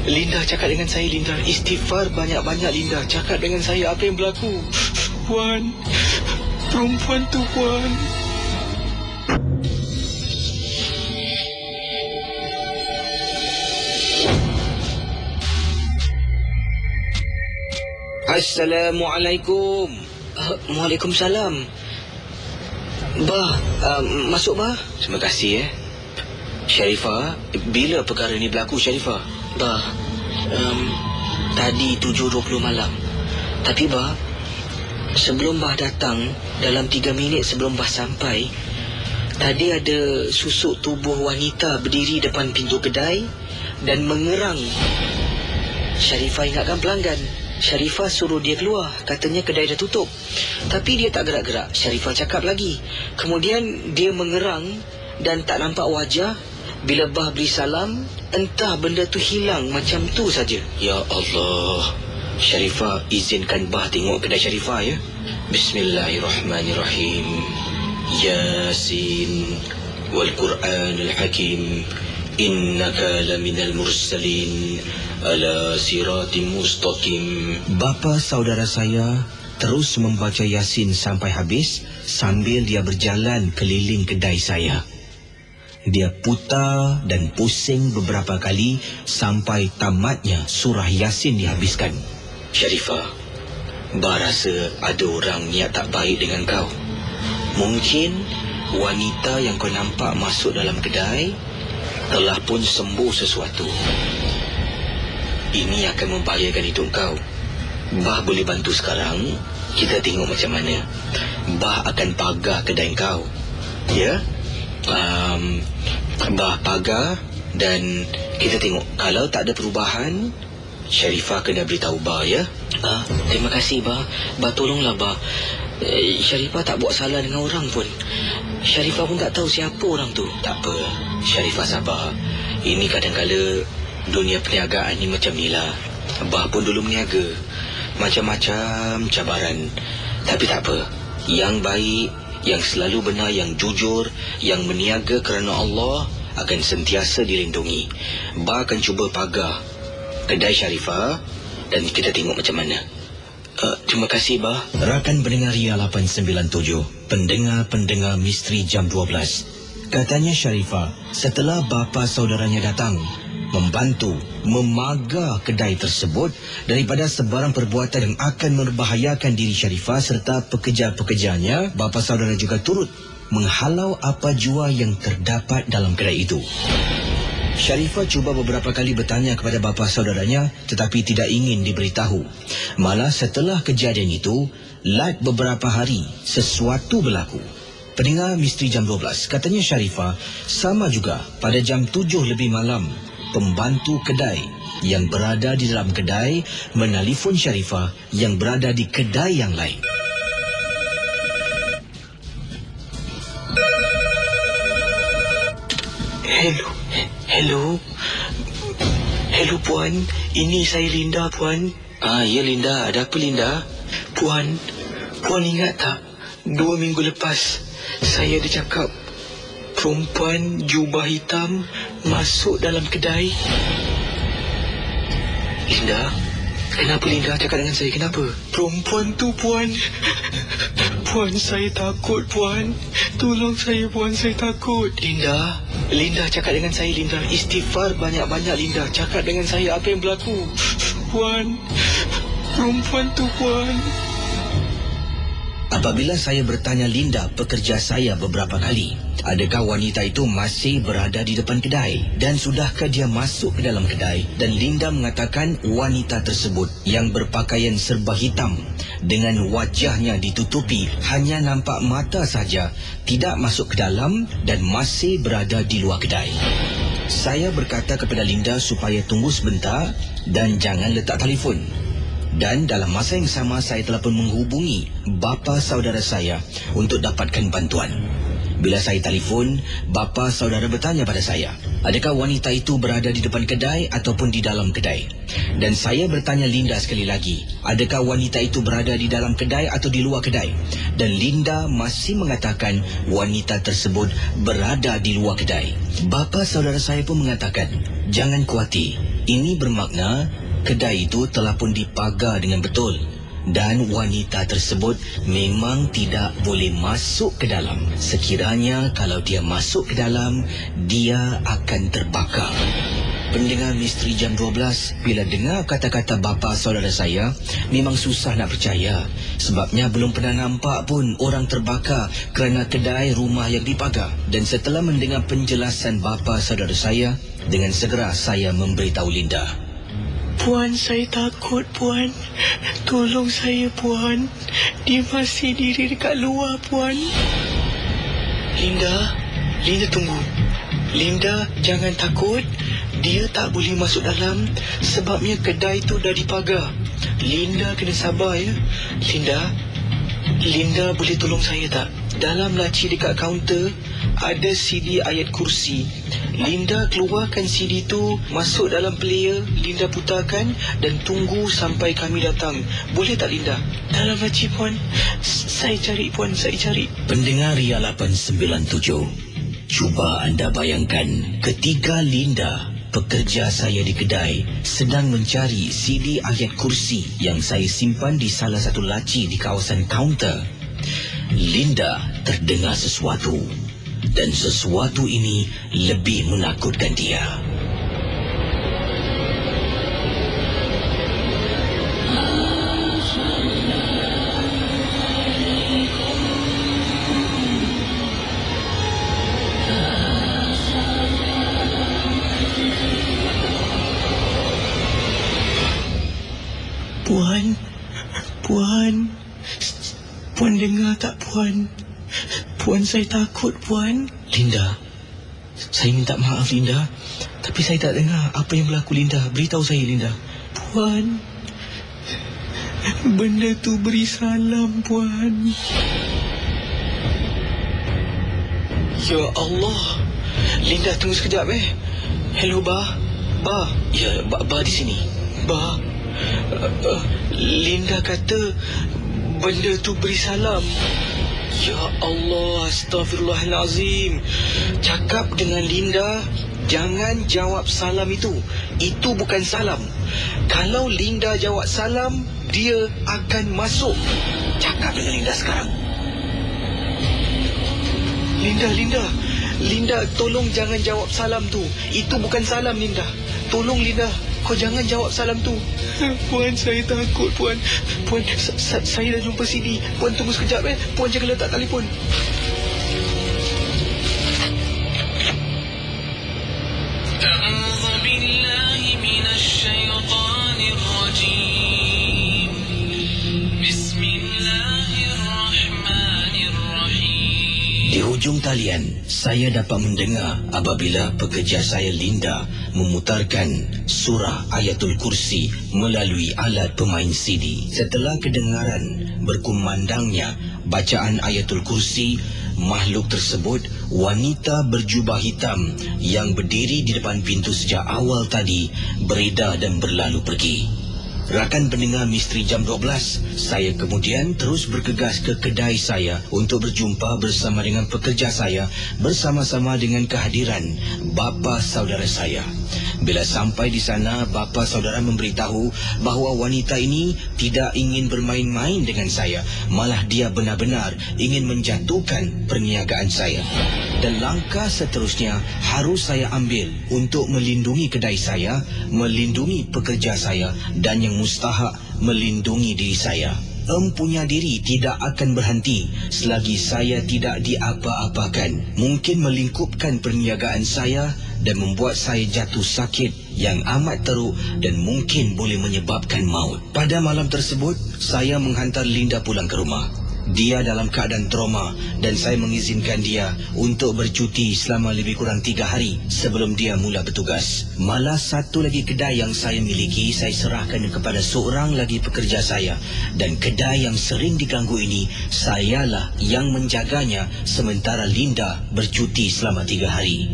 B: Linda cakap dengan saya Linda. Istighfar banyak-banyak Linda. Cakap dengan saya apa yang berlaku. Puan, perempuan tu puan. Assalamualaikum. Waalaikumsalam. Bah, masuk bah. Terima kasih Sharifah, bila perkara ni berlaku Sharifah? Bah, tadi 7.20 malam. Tapi bah, sebelum bah datang, dalam 3 minit sebelum bah sampai, tadi ada susuk tubuh wanita berdiri depan pintu kedai dan mengerang. Sharifah ingatkan pelanggan. Sharifah suruh dia keluar. Katanya kedai dah tutup. Tapi dia tak gerak-gerak. Sharifah cakap lagi. Kemudian dia mengerang dan tak nampak wajah. Bila bah beri salam, entah benda tu hilang macam tu saja. Ya Allah. Sharifah, izinkan bah tengok kedai Sharifah ya. Bismillahirrahmanirrahim. Yasin wal Quranul Hakim. Innaka laminal mursalin ala siratim mustaqim.
A: Bapa saudara saya terus membaca Yasin sampai habis sambil dia berjalan keliling kedai saya. Dia putar dan pusing beberapa kali sampai tamatnya surah Yasin dihabiskan.
B: Sharifah, bah rasa ada orang niat tak baik dengan kau. Mungkin wanita yang kau nampak masuk dalam kedai telah pun sembuh sesuatu. Ini akan membahayakan hidup kau. Bah boleh bantu sekarang. Kita tengok macam mana. Bah akan pagar kedai kau. Ya? Bah pagar dan kita tengok. Kalau tak ada perubahan, Sharifah kena beritahu bah ya. Terima kasih bah. Bah tolonglah bah. Sharifah tak buat salah dengan orang pun. Sharifah pun tak tahu siapa orang tu. Tak apa, Sharifah sabar. Ini kadang-kala dunia perniagaan ni macam ni lah. Bah pun dulu berniaga. Macam-macam cabaran. Tapi tak apa. Yang baik, yang selalu benar, yang jujur, yang berniaga kerana Allah akan sentiasa dilindungi. Bah akan cuba pagar kedai Sharifah dan kita tengok macam mana. Terima kasih bah.
A: Rakan pendengar Ria 897, pendengar-pendengar misteri jam 12. Katanya Sharifah, setelah bapa saudaranya datang, membantu memagar kedai tersebut daripada sebarang perbuatan yang akan membahayakan diri Sharifah serta pekerja-pekerjanya, bapa saudara juga turut menghalau apa jua yang terdapat dalam kedai itu. Sharifah cuba beberapa kali bertanya kepada bapa saudaranya tetapi tidak ingin diberitahu. Malah setelah kejadian itu, lat beberapa hari, sesuatu berlaku. Pendengar misteri jam 12, katanya Sharifah, sama juga pada jam 7 lebih malam, pembantu kedai yang berada di dalam kedai menelefon Sharifah yang berada di kedai yang lain.
B: Hello Puan, ini saya Linda Puan. Ya Linda, ada apa Linda? Puan ingat tak? 2 minggu lepas saya ada cakap perempuan jubah hitam masuk dalam kedai. Linda, kenapa Linda cakap dengan saya? Kenapa? Perempuan tu Puan. Puan, saya takut Puan. Tolong saya Puan, saya takut. Linda cakap dengan saya Linda. Istighfar banyak-banyak Linda. Cakap dengan saya apa yang berlaku. Puan, perempuan tu Puan.
A: Apabila saya bertanya Linda, pekerja saya beberapa kali, adakah wanita itu masih berada di depan kedai dan sudahkah dia masuk ke dalam kedai, dan Linda mengatakan wanita tersebut yang berpakaian serba hitam dengan wajahnya ditutupi, hanya nampak mata saja, tidak masuk ke dalam dan masih berada di luar kedai. Saya berkata kepada Linda supaya tunggu sebentar dan jangan letak telefon. Dan dalam masa yang sama saya telah pun menghubungi bapa saudara saya untuk dapatkan bantuan. Bila saya telefon, bapa saudara bertanya pada saya, adakah wanita itu berada di depan kedai ataupun di dalam kedai? Dan saya bertanya Linda sekali lagi, adakah wanita itu berada di dalam kedai atau di luar kedai? Dan Linda masih mengatakan wanita tersebut berada di luar kedai. Bapa saudara saya pun mengatakan, jangan khawatir, ini bermakna kedai itu telah pun dipagar dengan betul dan wanita tersebut memang tidak boleh masuk ke dalam. Sekiranya kalau dia masuk ke dalam, dia akan terbakar. Pendengar Misteri Jam 12, bila dengar kata-kata bapa saudara saya, memang susah nak percaya. Sebabnya belum pernah nampak pun orang terbakar kerana kedai rumah yang dipagar. Dan setelah mendengar penjelasan bapa saudara saya, dengan segera saya memberitahu Linda.
B: Puan, saya takut, Puan. Tolong saya, Puan. Dia masih diri dekat luar, Puan. Linda, tunggu. Linda, jangan takut. Dia tak boleh masuk dalam sebabnya kedai tu dah dipagar. Linda kena sabar ya. Linda boleh tolong saya tak? Dalam laci dekat kaunter ada CD ayat kursi. Linda keluarkan CD tu, masuk dalam player, Linda putarkan dan tunggu sampai kami datang. Boleh tak, Linda? Dalam laci, Puan. Saya cari, Puan, saya cari.
A: Pendengar Ria 897, cuba anda bayangkan ketika Linda, pekerja saya di kedai, sedang mencari CD ayat kursi yang saya simpan di salah satu laci di kawasan kaunter. Linda terdengar sesuatu, dan sesuatu ini lebih menakutkan dia.
B: Puan dengar tak, Puan? Puan, saya takut, Puan.
A: Linda, saya minta maaf, Linda. Tapi saya tak dengar apa yang berlaku, Linda. Beritahu saya, Linda.
B: Puan, benda tu beri salam, Puan. Ya Allah. Linda, tunggu sekejap, Hello, Ba.
A: Ya, Ba di sini.
B: Ba, Linda kata benda tu beri salam. Ya Allah, astagfirullahalazim. Cakap dengan Linda, jangan jawab salam itu. Itu bukan salam. Kalau Linda jawab salam, dia akan masuk. Cakap dengan Linda sekarang. Linda, tolong jangan jawab salam tu. Itu bukan salam, Linda. Tolong, Linda, kau jangan jawab salam tu. Puan, saya takut, Puan. Puan, saya dah jumpa CD. Puan, tunggu sekejap, Puan, jangan letak telefon. A'udzu billahi minasyaitonir rajim. Bismillahirrahmanirrahim.
A: Di hujung talian, saya dapat mendengar apabila pekerja saya Linda memutarkan surah Ayatul Kursi melalui alat pemain CD. Setelah kedengaran berkumandangnya bacaan Ayatul Kursi, makhluk tersebut, wanita berjubah hitam yang berdiri di depan pintu sejak awal tadi, beredar dan berlalu pergi. Rakan pendengar Misteri Jam 12, saya kemudian terus bergegas ke kedai saya untuk berjumpa bersama dengan pekerja saya, bersama-sama dengan kehadiran bapa saudara saya. Bila sampai di sana, bapa saudara memberitahu bahawa wanita ini tidak ingin bermain-main dengan saya, malah dia benar-benar ingin menjatuhkan perniagaan saya. Dan langkah seterusnya harus saya ambil untuk melindungi kedai saya, melindungi pekerja saya, dan yang mustahak melindungi diri saya. Empunya diri tidak akan berhenti selagi saya tidak diapa-apakan. Mungkin melingkupkan perniagaan saya dan membuat saya jatuh sakit yang amat teruk dan mungkin boleh menyebabkan maut. Pada malam tersebut, saya menghantar Linda pulang ke rumah. Dia dalam keadaan trauma dan saya mengizinkan dia untuk bercuti selama lebih kurang 3 hari sebelum dia mula bertugas. Malah satu lagi kedai yang saya miliki, saya serahkan kepada seorang lagi pekerja saya. Dan kedai yang sering diganggu ini, sayalah yang menjaganya sementara Linda bercuti selama 3 hari.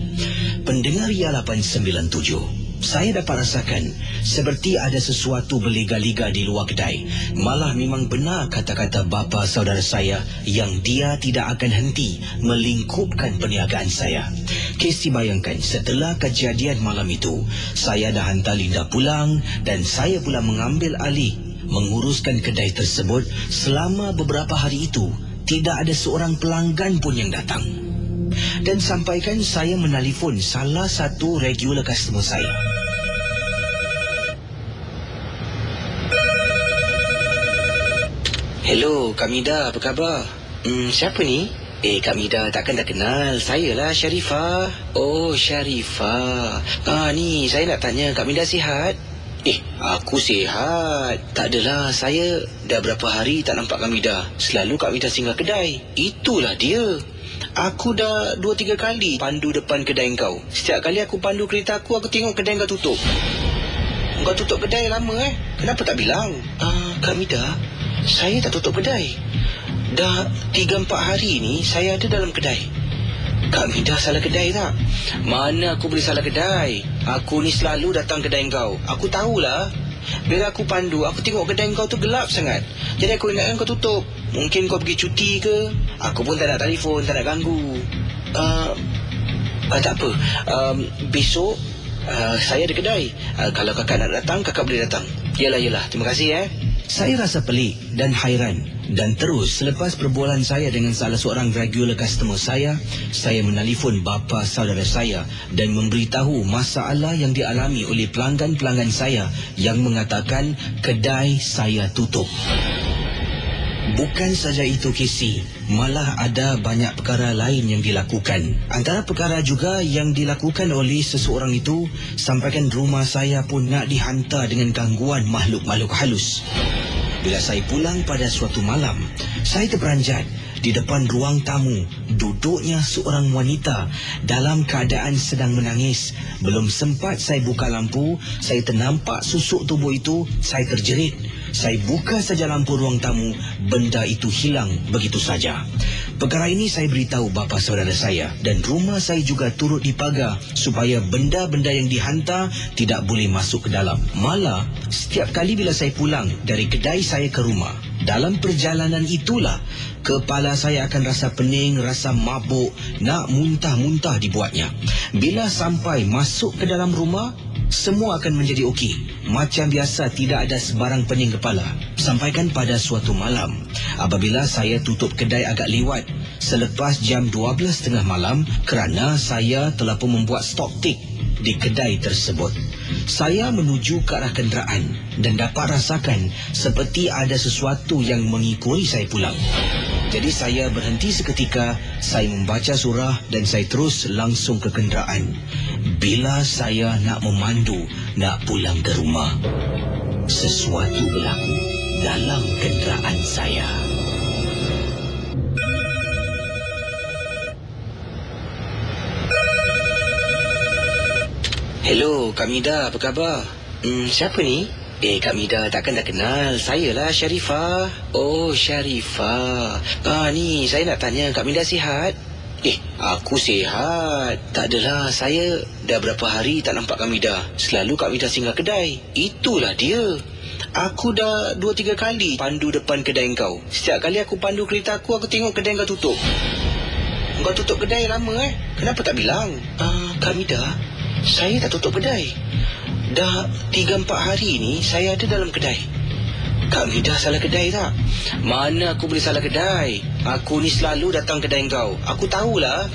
A: Pendengar Ria 897, saya dapat rasakan seperti ada sesuatu berliga-liga di luar kedai. Malah memang benar kata-kata bapa saudara saya yang dia tidak akan henti melingkupkan perniagaan saya. Casey, bayangkan setelah kejadian malam itu, saya dah hantar Linda pulang dan saya pula mengambil alih menguruskan kedai tersebut. Selama beberapa hari itu, tidak ada seorang pelanggan pun yang datang. Dan sampaikan saya menelefon salah satu regular customer saya.
B: Hello, Kak Mida, apa khabar? Siapa ni? Kak Mida, takkan dah kenal. Saya lah Sharifah. Oh, Sharifah. Ni, saya nak tanya, Kak Mida sihat? Aku sihat. Tak adalah, saya dah berapa hari tak nampak Kak Mida. Selalu Kak Mida singgah kedai. Itulah dia. Aku dah 2-3 kali pandu depan kedai kau. Setiap kali aku pandu kereta aku tengok kedai kau tutup. Kau tutup kedai lama Kenapa tak bilang? Kak Mida, saya tak tutup kedai. Dah 3-4 hari ni saya ada dalam kedai. Kak Mida salah kedai tak? Mana aku boleh salah kedai? Aku ni selalu datang kedai kau. Aku tahulah. Bila aku pandu, aku tengok kedai kau tu gelap sangat. Jadi aku ingatkan kau tutup. Mungkin kau pergi cuti ke? Aku pun tak nak telefon, tak nak ganggu. Tak apa. Besok saya ada kedai. Kalau kakak nak datang, kakak boleh datang. Yelah. Terima kasih
A: Saya rasa pelik dan hairan. Dan terus selepas perbualan saya dengan salah seorang regular customer saya menelefon bapa saudara saya dan memberitahu masalah yang dialami oleh pelanggan-pelanggan saya yang mengatakan kedai saya tutup. Bukan saja itu, Casey, malah ada banyak perkara lain yang dilakukan. Antara perkara juga yang dilakukan oleh seseorang itu, sampaikan rumah saya pun nak dihantar dengan gangguan makhluk-makhluk halus. Bila saya pulang pada suatu malam, saya terperanjat di depan ruang tamu duduknya seorang wanita dalam keadaan sedang menangis. Belum sempat saya buka lampu, saya ternampak susuk tubuh itu, saya terjerit. Saya buka saja lampu ruang tamu, benda itu hilang begitu saja. Perkara ini saya beritahu bapa saudara saya dan rumah saya juga turut dipagar supaya benda-benda yang dihantar tidak boleh masuk ke dalam. Malah, setiap kali bila saya pulang dari kedai saya ke rumah, dalam perjalanan itulah kepala saya akan rasa pening, rasa mabuk, nak muntah-muntah dibuatnya. Bila sampai masuk ke dalam rumah, semua akan menjadi okey. Macam biasa, tidak ada sebarang pening kepala. Sampaikan pada suatu malam, apabila saya tutup kedai agak lewat selepas jam 12:30 malam kerana saya telah pun membuat stock take di kedai tersebut. Saya menuju ke arah kenderaan dan dapat rasakan seperti ada sesuatu yang mengikuti saya pulang. Jadi saya berhenti seketika, saya membaca surah dan saya terus langsung ke kenderaan. Bila saya nak memandu, nak pulang ke rumah, sesuatu berlaku dalam kenderaan saya.
B: Hello, Kak Mida, apa khabar? Siapa ni? Kak Mida, takkan dah kenal. Saya lah Sharifah. Oh, Sharifah. Ni, saya nak tanya, Kak Mida sihat? Aku sihat. Tak adalah, saya dah berapa hari tak nampak Kak Mida. Selalu Kak Mida singgah kedai. Itulah dia. Aku dah 2-3 kali pandu depan kedai kau. Setiap kali aku pandu kereta aku tengok kedai kau tutup. Kau tutup kedai lama Kenapa tak bilang? Kak Mida, saya tak tutup kedai. Dah 3-4 hari ni saya ada dalam kedai. Kak Mida salah kedai tak? Mana aku boleh salah kedai? Aku ni selalu datang kedai kau. Aku tahulah.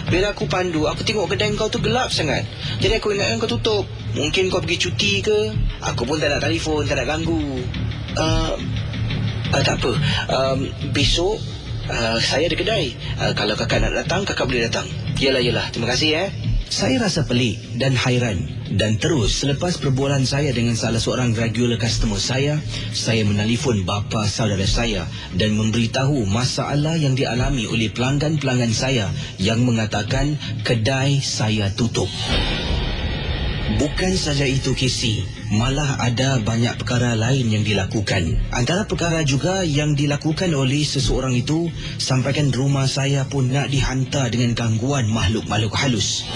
B: Bila aku pandu, aku tengok kedai kau tu gelap sangat. Jadi aku ingatkan kau tutup. Mungkin kau pergi cuti ke? Aku pun tak nak telefon, tak nak ganggu. Tak apa. Besok saya ada kedai. Kalau kakak nak datang, kakak boleh datang. Yelah. Terima kasih
A: Saya rasa pelik dan hairan. Dan terus selepas perbualan saya dengan salah seorang regular customer saya menelefon bapa saudara saya dan memberitahu masalah yang dialami oleh pelanggan-pelanggan saya yang mengatakan kedai saya tutup. Bukan saja itu, Casey, malah ada banyak perkara lain yang dilakukan. Antara perkara juga yang dilakukan oleh seseorang itu, sampaikan rumah saya pun nak dihantar dengan gangguan makhluk-makhluk halus.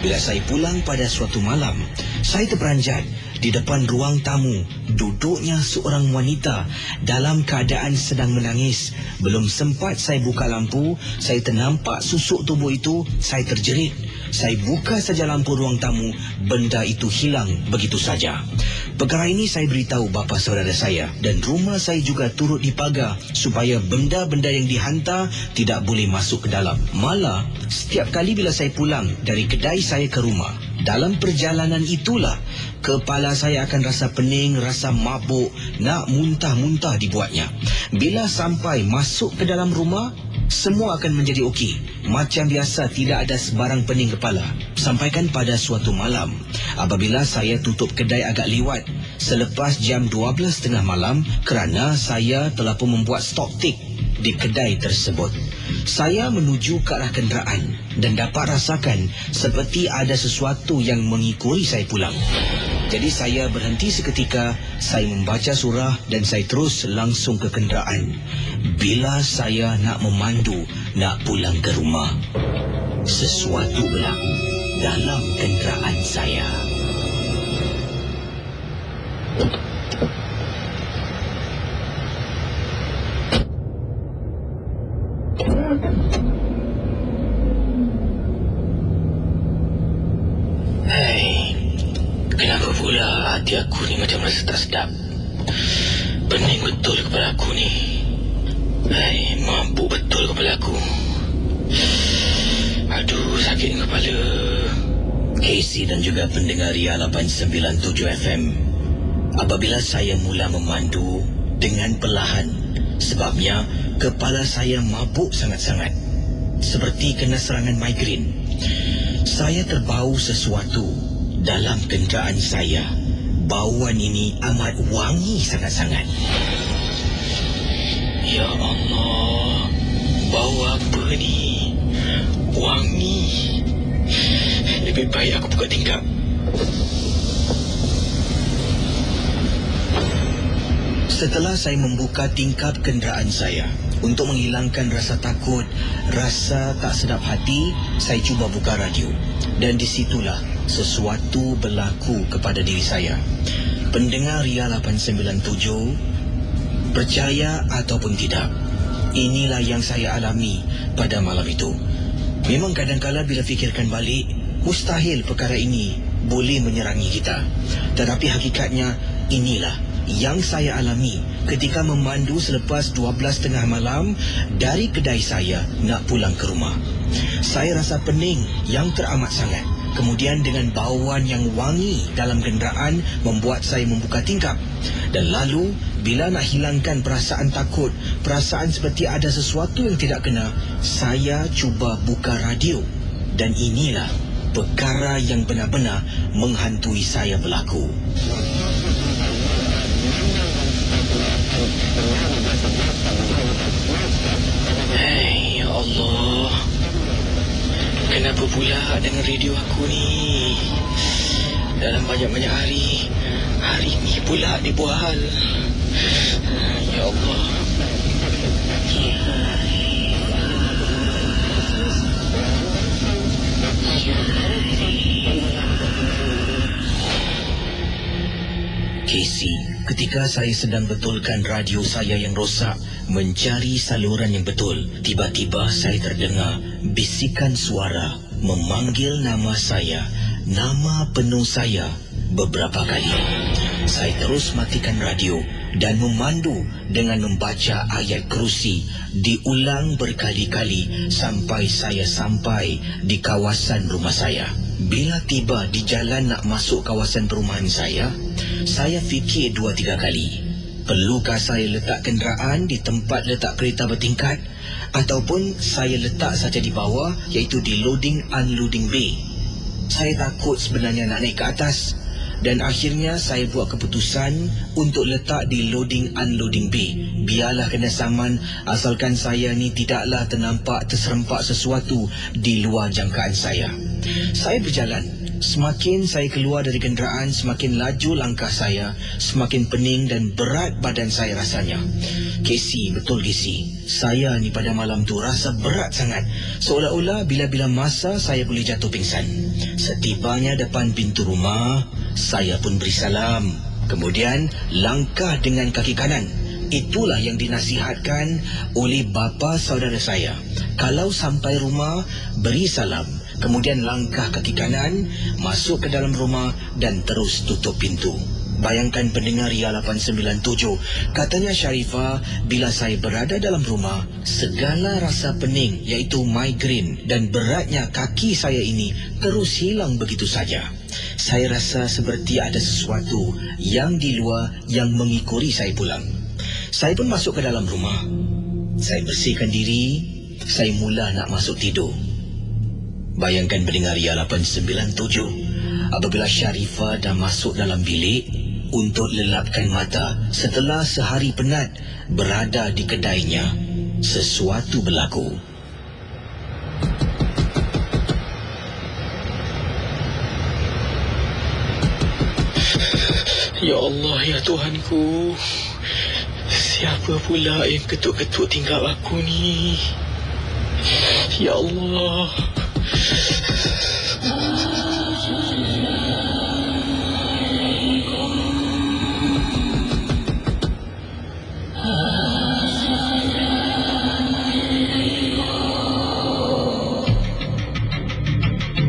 A: Bila saya pulang pada suatu malam, saya terperanjat di depan ruang tamu duduknya seorang wanita dalam keadaan sedang menangis. Belum sempat saya buka lampu, saya ternampak susuk tubuh itu, saya terjerit. Saya buka saja lampu ruang tamu, benda itu hilang begitu saja. Perkara ini saya beritahu bapa saudara saya dan rumah saya juga turut dipagar supaya benda-benda yang dihantar tidak boleh masuk ke dalam. Malah, setiap kali bila saya pulang dari kedai saya ke rumah, dalam perjalanan itulah kepala saya akan rasa pening, rasa mabuk, nak muntah-muntah dibuatnya. Bila sampai masuk ke dalam rumah, semua akan menjadi okey. Macam biasa, tidak ada sebarang pening kepala. Sampaikan pada suatu malam, apabila saya tutup kedai agak liwat, selepas jam 12.30 malam, kerana saya telah pun membuat stok tik di kedai tersebut. Saya menuju ke arah kenderaan dan dapat rasakan seperti ada sesuatu yang mengikuri saya pulang. Jadi saya berhenti seketika, saya membaca surah dan saya terus langsung ke kenderaan. Bila saya nak memandu, nak pulang ke rumah, sesuatu berlaku dalam kenderaan saya.
B: Kenapa pula hati aku ni macam rasa tak sedap? Pening betul kepala aku ni. Mabuk betul kepala aku. Aduh, sakit kepala.
A: Casey dan juga pendengar Ria 897 FM, apabila saya mula memandu dengan perlahan, sebabnya kepala saya mabuk sangat-sangat, seperti kena serangan migrain. Saya terbau sesuatu dalam kenderaan saya. Bauan ini amat wangi sangat-sangat.
B: Ya Allah, bau apa ni? Wangi. Lebih baik aku buka tingkap.
A: Setelah saya membuka tingkap kenderaan saya, untuk menghilangkan rasa takut, rasa tak sedap hati, saya cuba buka radio. Dan di situlah sesuatu berlaku kepada diri saya. Pendengar Ria 897, percaya ataupun tidak, inilah yang saya alami pada malam itu. Memang kadang-kadang bila fikirkan balik, mustahil perkara ini boleh menyerangi kita. Tetapi hakikatnya inilah yang saya alami ketika memandu selepas 12.30 malam dari kedai saya nak pulang ke rumah. Saya rasa pening yang teramat sangat. Kemudian dengan bauan yang wangi dalam kenderaan membuat saya membuka tingkap. Dan lalu bila nak hilangkan perasaan takut, perasaan seperti ada sesuatu yang tidak kena, saya cuba buka radio. Dan inilah perkara yang benar-benar menghantui saya berlaku.
B: Ya Allah, kenapa pula dengan radio aku ni? Dalam banyak-banyak hari ni pula dibual. Ya Allah.
A: Casey, ketika saya sedang betulkan radio saya yang rosak, mencari saluran yang betul, tiba-tiba saya terdengar bisikan suara memanggil nama saya, nama penuh saya beberapa kali. Saya terus matikan radio dan memandu dengan membaca ayat kerusi diulang berkali-kali sampai saya sampai di kawasan rumah saya. Bila tiba di jalan nak masuk kawasan perumahan saya fikir 2-3 kali. Perlukah saya letak kenderaan di tempat letak kereta bertingkat ataupun saya letak saja di bawah, iaitu di loading unloading bay. Saya takut sebenarnya nak naik ke atas dan akhirnya saya buat keputusan untuk letak di loading unloading bay. Biarlah kena saman asalkan saya ni tidaklah terserempak sesuatu di luar jangkaan saya. Saya berjalan. Semakin saya keluar dari kenderaan, semakin laju langkah saya, semakin pening dan berat badan saya rasanya. Casey, betul Casey, saya ni pada malam tu rasa berat sangat. Seolah-olah bila-bila masa saya boleh jatuh pingsan. Setibanya depan pintu rumah, saya pun beri salam. Kemudian langkah dengan kaki kanan. Itulah yang dinasihatkan oleh bapa saudara saya. Kalau sampai rumah, beri salam. Kemudian langkah kaki kanan, masuk ke dalam rumah dan terus tutup pintu. Bayangkan pendengar Ria 897, katanya Sharifah, bila saya berada dalam rumah, segala rasa pening, iaitu migrain dan beratnya kaki saya ini terus hilang begitu saja. Saya rasa seperti ada sesuatu yang di luar yang mengikuri saya pulang. Saya pun masuk ke dalam rumah. Saya bersihkan diri. Saya mula nak masuk tidur. Bayangkan pendengar Ria 897, apabila Sharifah dah masuk dalam bilik untuk lelapkan mata setelah sehari penat berada di kedainya, sesuatu berlaku.
B: Ya Allah, ya Tuhanku. Siapa pula yang ketuk-ketuk tingkap aku ni? Ya Allah.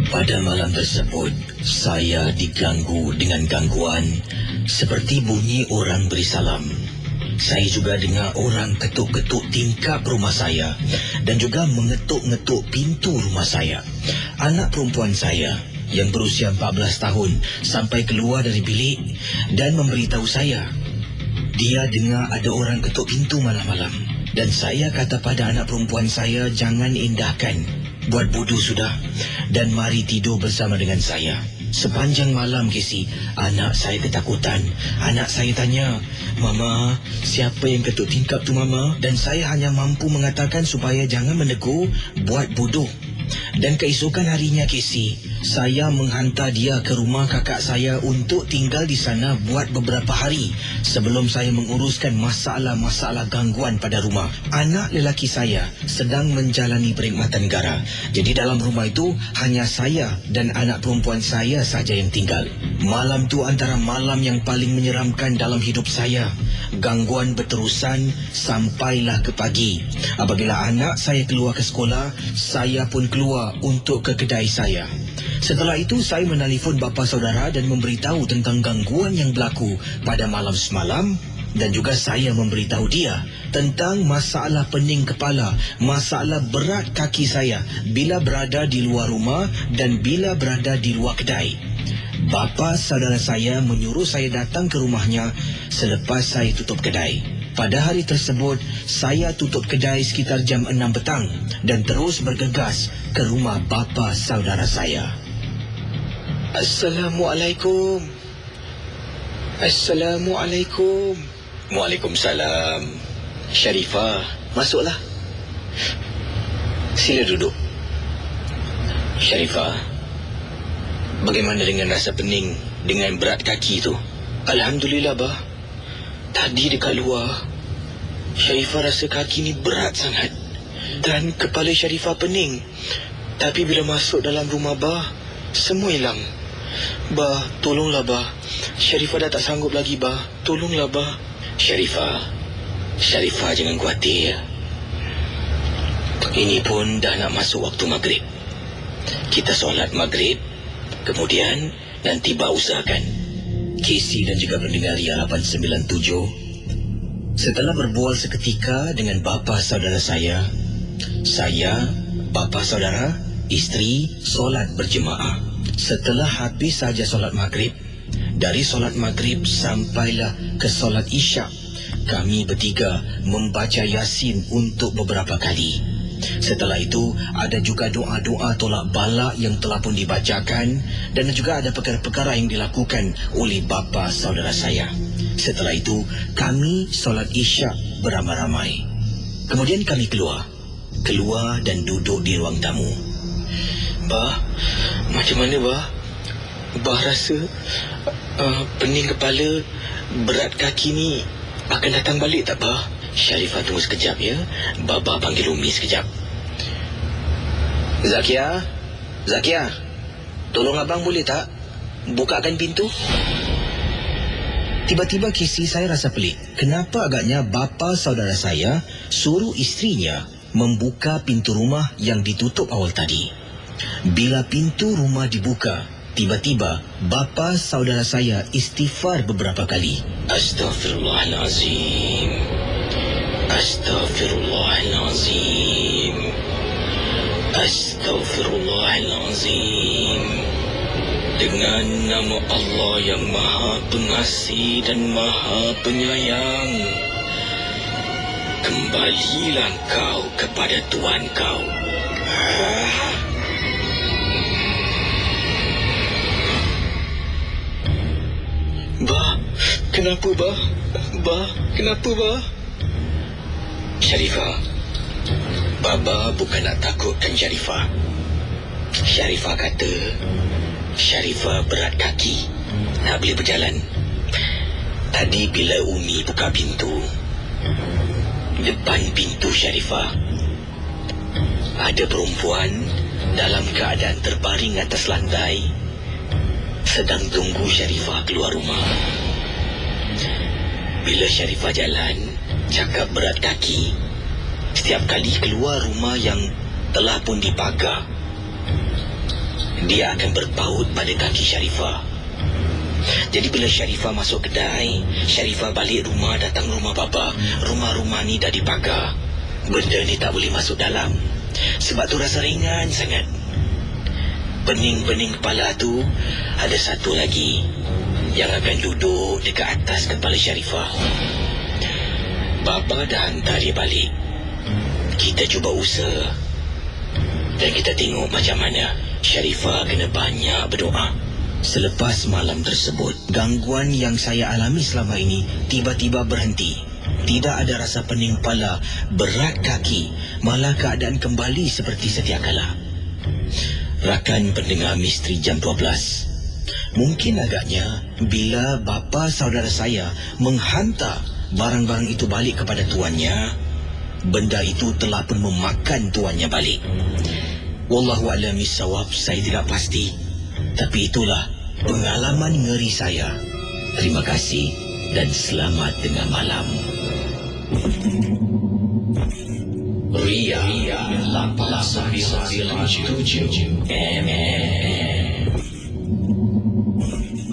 A: Pada malam tersebut, saya diganggu dengan gangguan seperti bunyi orang beri salam. Saya juga dengar orang ketuk-ketuk tingkap rumah saya dan juga mengetuk-ngetuk pintu rumah saya. Anak perempuan saya yang berusia 14 tahun sampai keluar dari bilik dan memberitahu saya dia dengar ada orang ketuk pintu malam-malam. Dan saya kata pada anak perempuan saya, jangan indahkan, buat bodoh sudah, dan mari tidur bersama dengan saya. Sepanjang malam, Casey, anak saya ketakutan. Anak saya tanya, Mama, siapa yang ketuk tingkap tu, Mama? Dan saya hanya mampu mengatakan supaya jangan menegur, buat bodoh. Dan keesokan harinya, Casey, saya menghantar dia ke rumah kakak saya untuk tinggal di sana buat beberapa hari sebelum saya menguruskan masalah-masalah gangguan pada rumah. Anak lelaki saya sedang menjalani perkhidmatan negara. Jadi dalam rumah itu hanya saya dan anak perempuan saya saja yang tinggal. Malam tu antara malam yang paling menyeramkan dalam hidup saya. Gangguan berterusan sampailah ke pagi. Apabila anak saya keluar ke sekolah, saya pun keluar untuk ke kedai saya. Setelah itu saya menelefon bapa saudara dan memberitahu tentang gangguan yang berlaku pada malam semalam, dan juga saya memberitahu dia tentang masalah pening kepala, masalah berat kaki saya bila berada di luar rumah dan bila berada di luar kedai. Bapa saudara saya menyuruh saya datang ke rumahnya selepas saya tutup kedai. Pada hari tersebut, saya tutup kedai sekitar jam 6 petang dan terus bergegas ke rumah bapa saudara saya.
B: Assalamualaikum. Assalamualaikum.
A: Waalaikumsalam.
B: Sharifah, masuklah. Sila duduk.
A: Sharifah, bagaimana dengan rasa pening dengan berat kaki tu?
B: Alhamdulillah, bah. Tadi dekat luar, Sharifah rasa kaki ni berat sangat dan kepala Sharifah pening. Tapi bila masuk dalam rumah, bah, semua hilang. Bah, tolonglah, bah. Sharifah dah tak sanggup lagi, bah. Tolonglah, bah.
A: Sharifah jangan khawatir. Ini pun dah nak masuk waktu maghrib. Kita solat maghrib, kemudian nanti usahakan. Casey dan juga pendengar Ria 897, setelah berbual seketika dengan bapa saudara saya, bapa saudara, isteri solat berjemaah. Setelah habis saja solat maghrib, dari solat maghrib sampailah ke solat isyak, kami bertiga membaca Yasin untuk beberapa kali. Setelah itu, ada juga doa-doa tolak bala yang telah pun dibacakan dan juga ada perkara-perkara yang dilakukan oleh bapa saudara saya. Setelah itu, kami solat isyak beramai-ramai. Kemudian kami keluar dan duduk di ruang tamu.
B: Bah, macam mana, bah? Bah rasa pening kepala, berat kaki ni akan datang balik tak, bah?
A: Sharifah tunggu sekejap ya. Baba panggil Umi sekejap. Zakia, tolong abang boleh tak bukakan pintu? Tiba-tiba Casey saya rasa pelik. Kenapa agaknya bapa saudara saya suruh isterinya membuka pintu rumah yang ditutup awal tadi. Bila pintu rumah dibuka, tiba-tiba bapa saudara saya istighfar beberapa kali. Astaghfirullahalazim. Astaghfirullahalazim. Astaghfirullahalazim. Dengan nama Allah yang Maha Pengasih dan Maha Penyayang, kembalilah kau kepada Tuhan kau. Bah, kenapa bah? Bah, kenapa bah? Sharifah, Baba bukan nak takutkan Sharifah. Sharifah kata Sharifah berat kaki, nak boleh berjalan. Tadi bila Umi buka pintu, depan pintu Sharifah ada perempuan dalam keadaan terbaring atas lantai, sedang tunggu Sharifah keluar rumah. Bila Sharifah jalan, cakap berat kaki, setiap kali keluar rumah yang telah pun dipagar, dia akan berpaut pada kaki Sharifah. Jadi bila Sharifah masuk kedai, Sharifah balik rumah, datang rumah Baba, rumah-rumah ni dah dipagar. Benda ni tak boleh masuk dalam. Sebab tu rasa ringan sangat. Pening-pening kepala tu ada satu lagi yang akan duduk dekat atas kepala Sharifah. Baba dah hantar dia balik. Kita cuba usaha dan kita tengok macam mana Sharifah kena banyak berdoa. Selepas malam tersebut, gangguan yang saya alami selama ini tiba-tiba berhenti. Tidak ada rasa pening kepala, berat kaki, malah keadaan kembali seperti sedia kala. Rakan pendengar misteri jam 12, mungkin agaknya bila bapa saudara saya menghantar barang-barang itu balik kepada tuannya, benda itu telah pun memakan tuannya balik. Wallahu a'lam bissawab, saya tidak pasti. Tapi itulah pengalaman ngeri saya. Terima kasih dan selamat tengah malam. Ria 897 MM.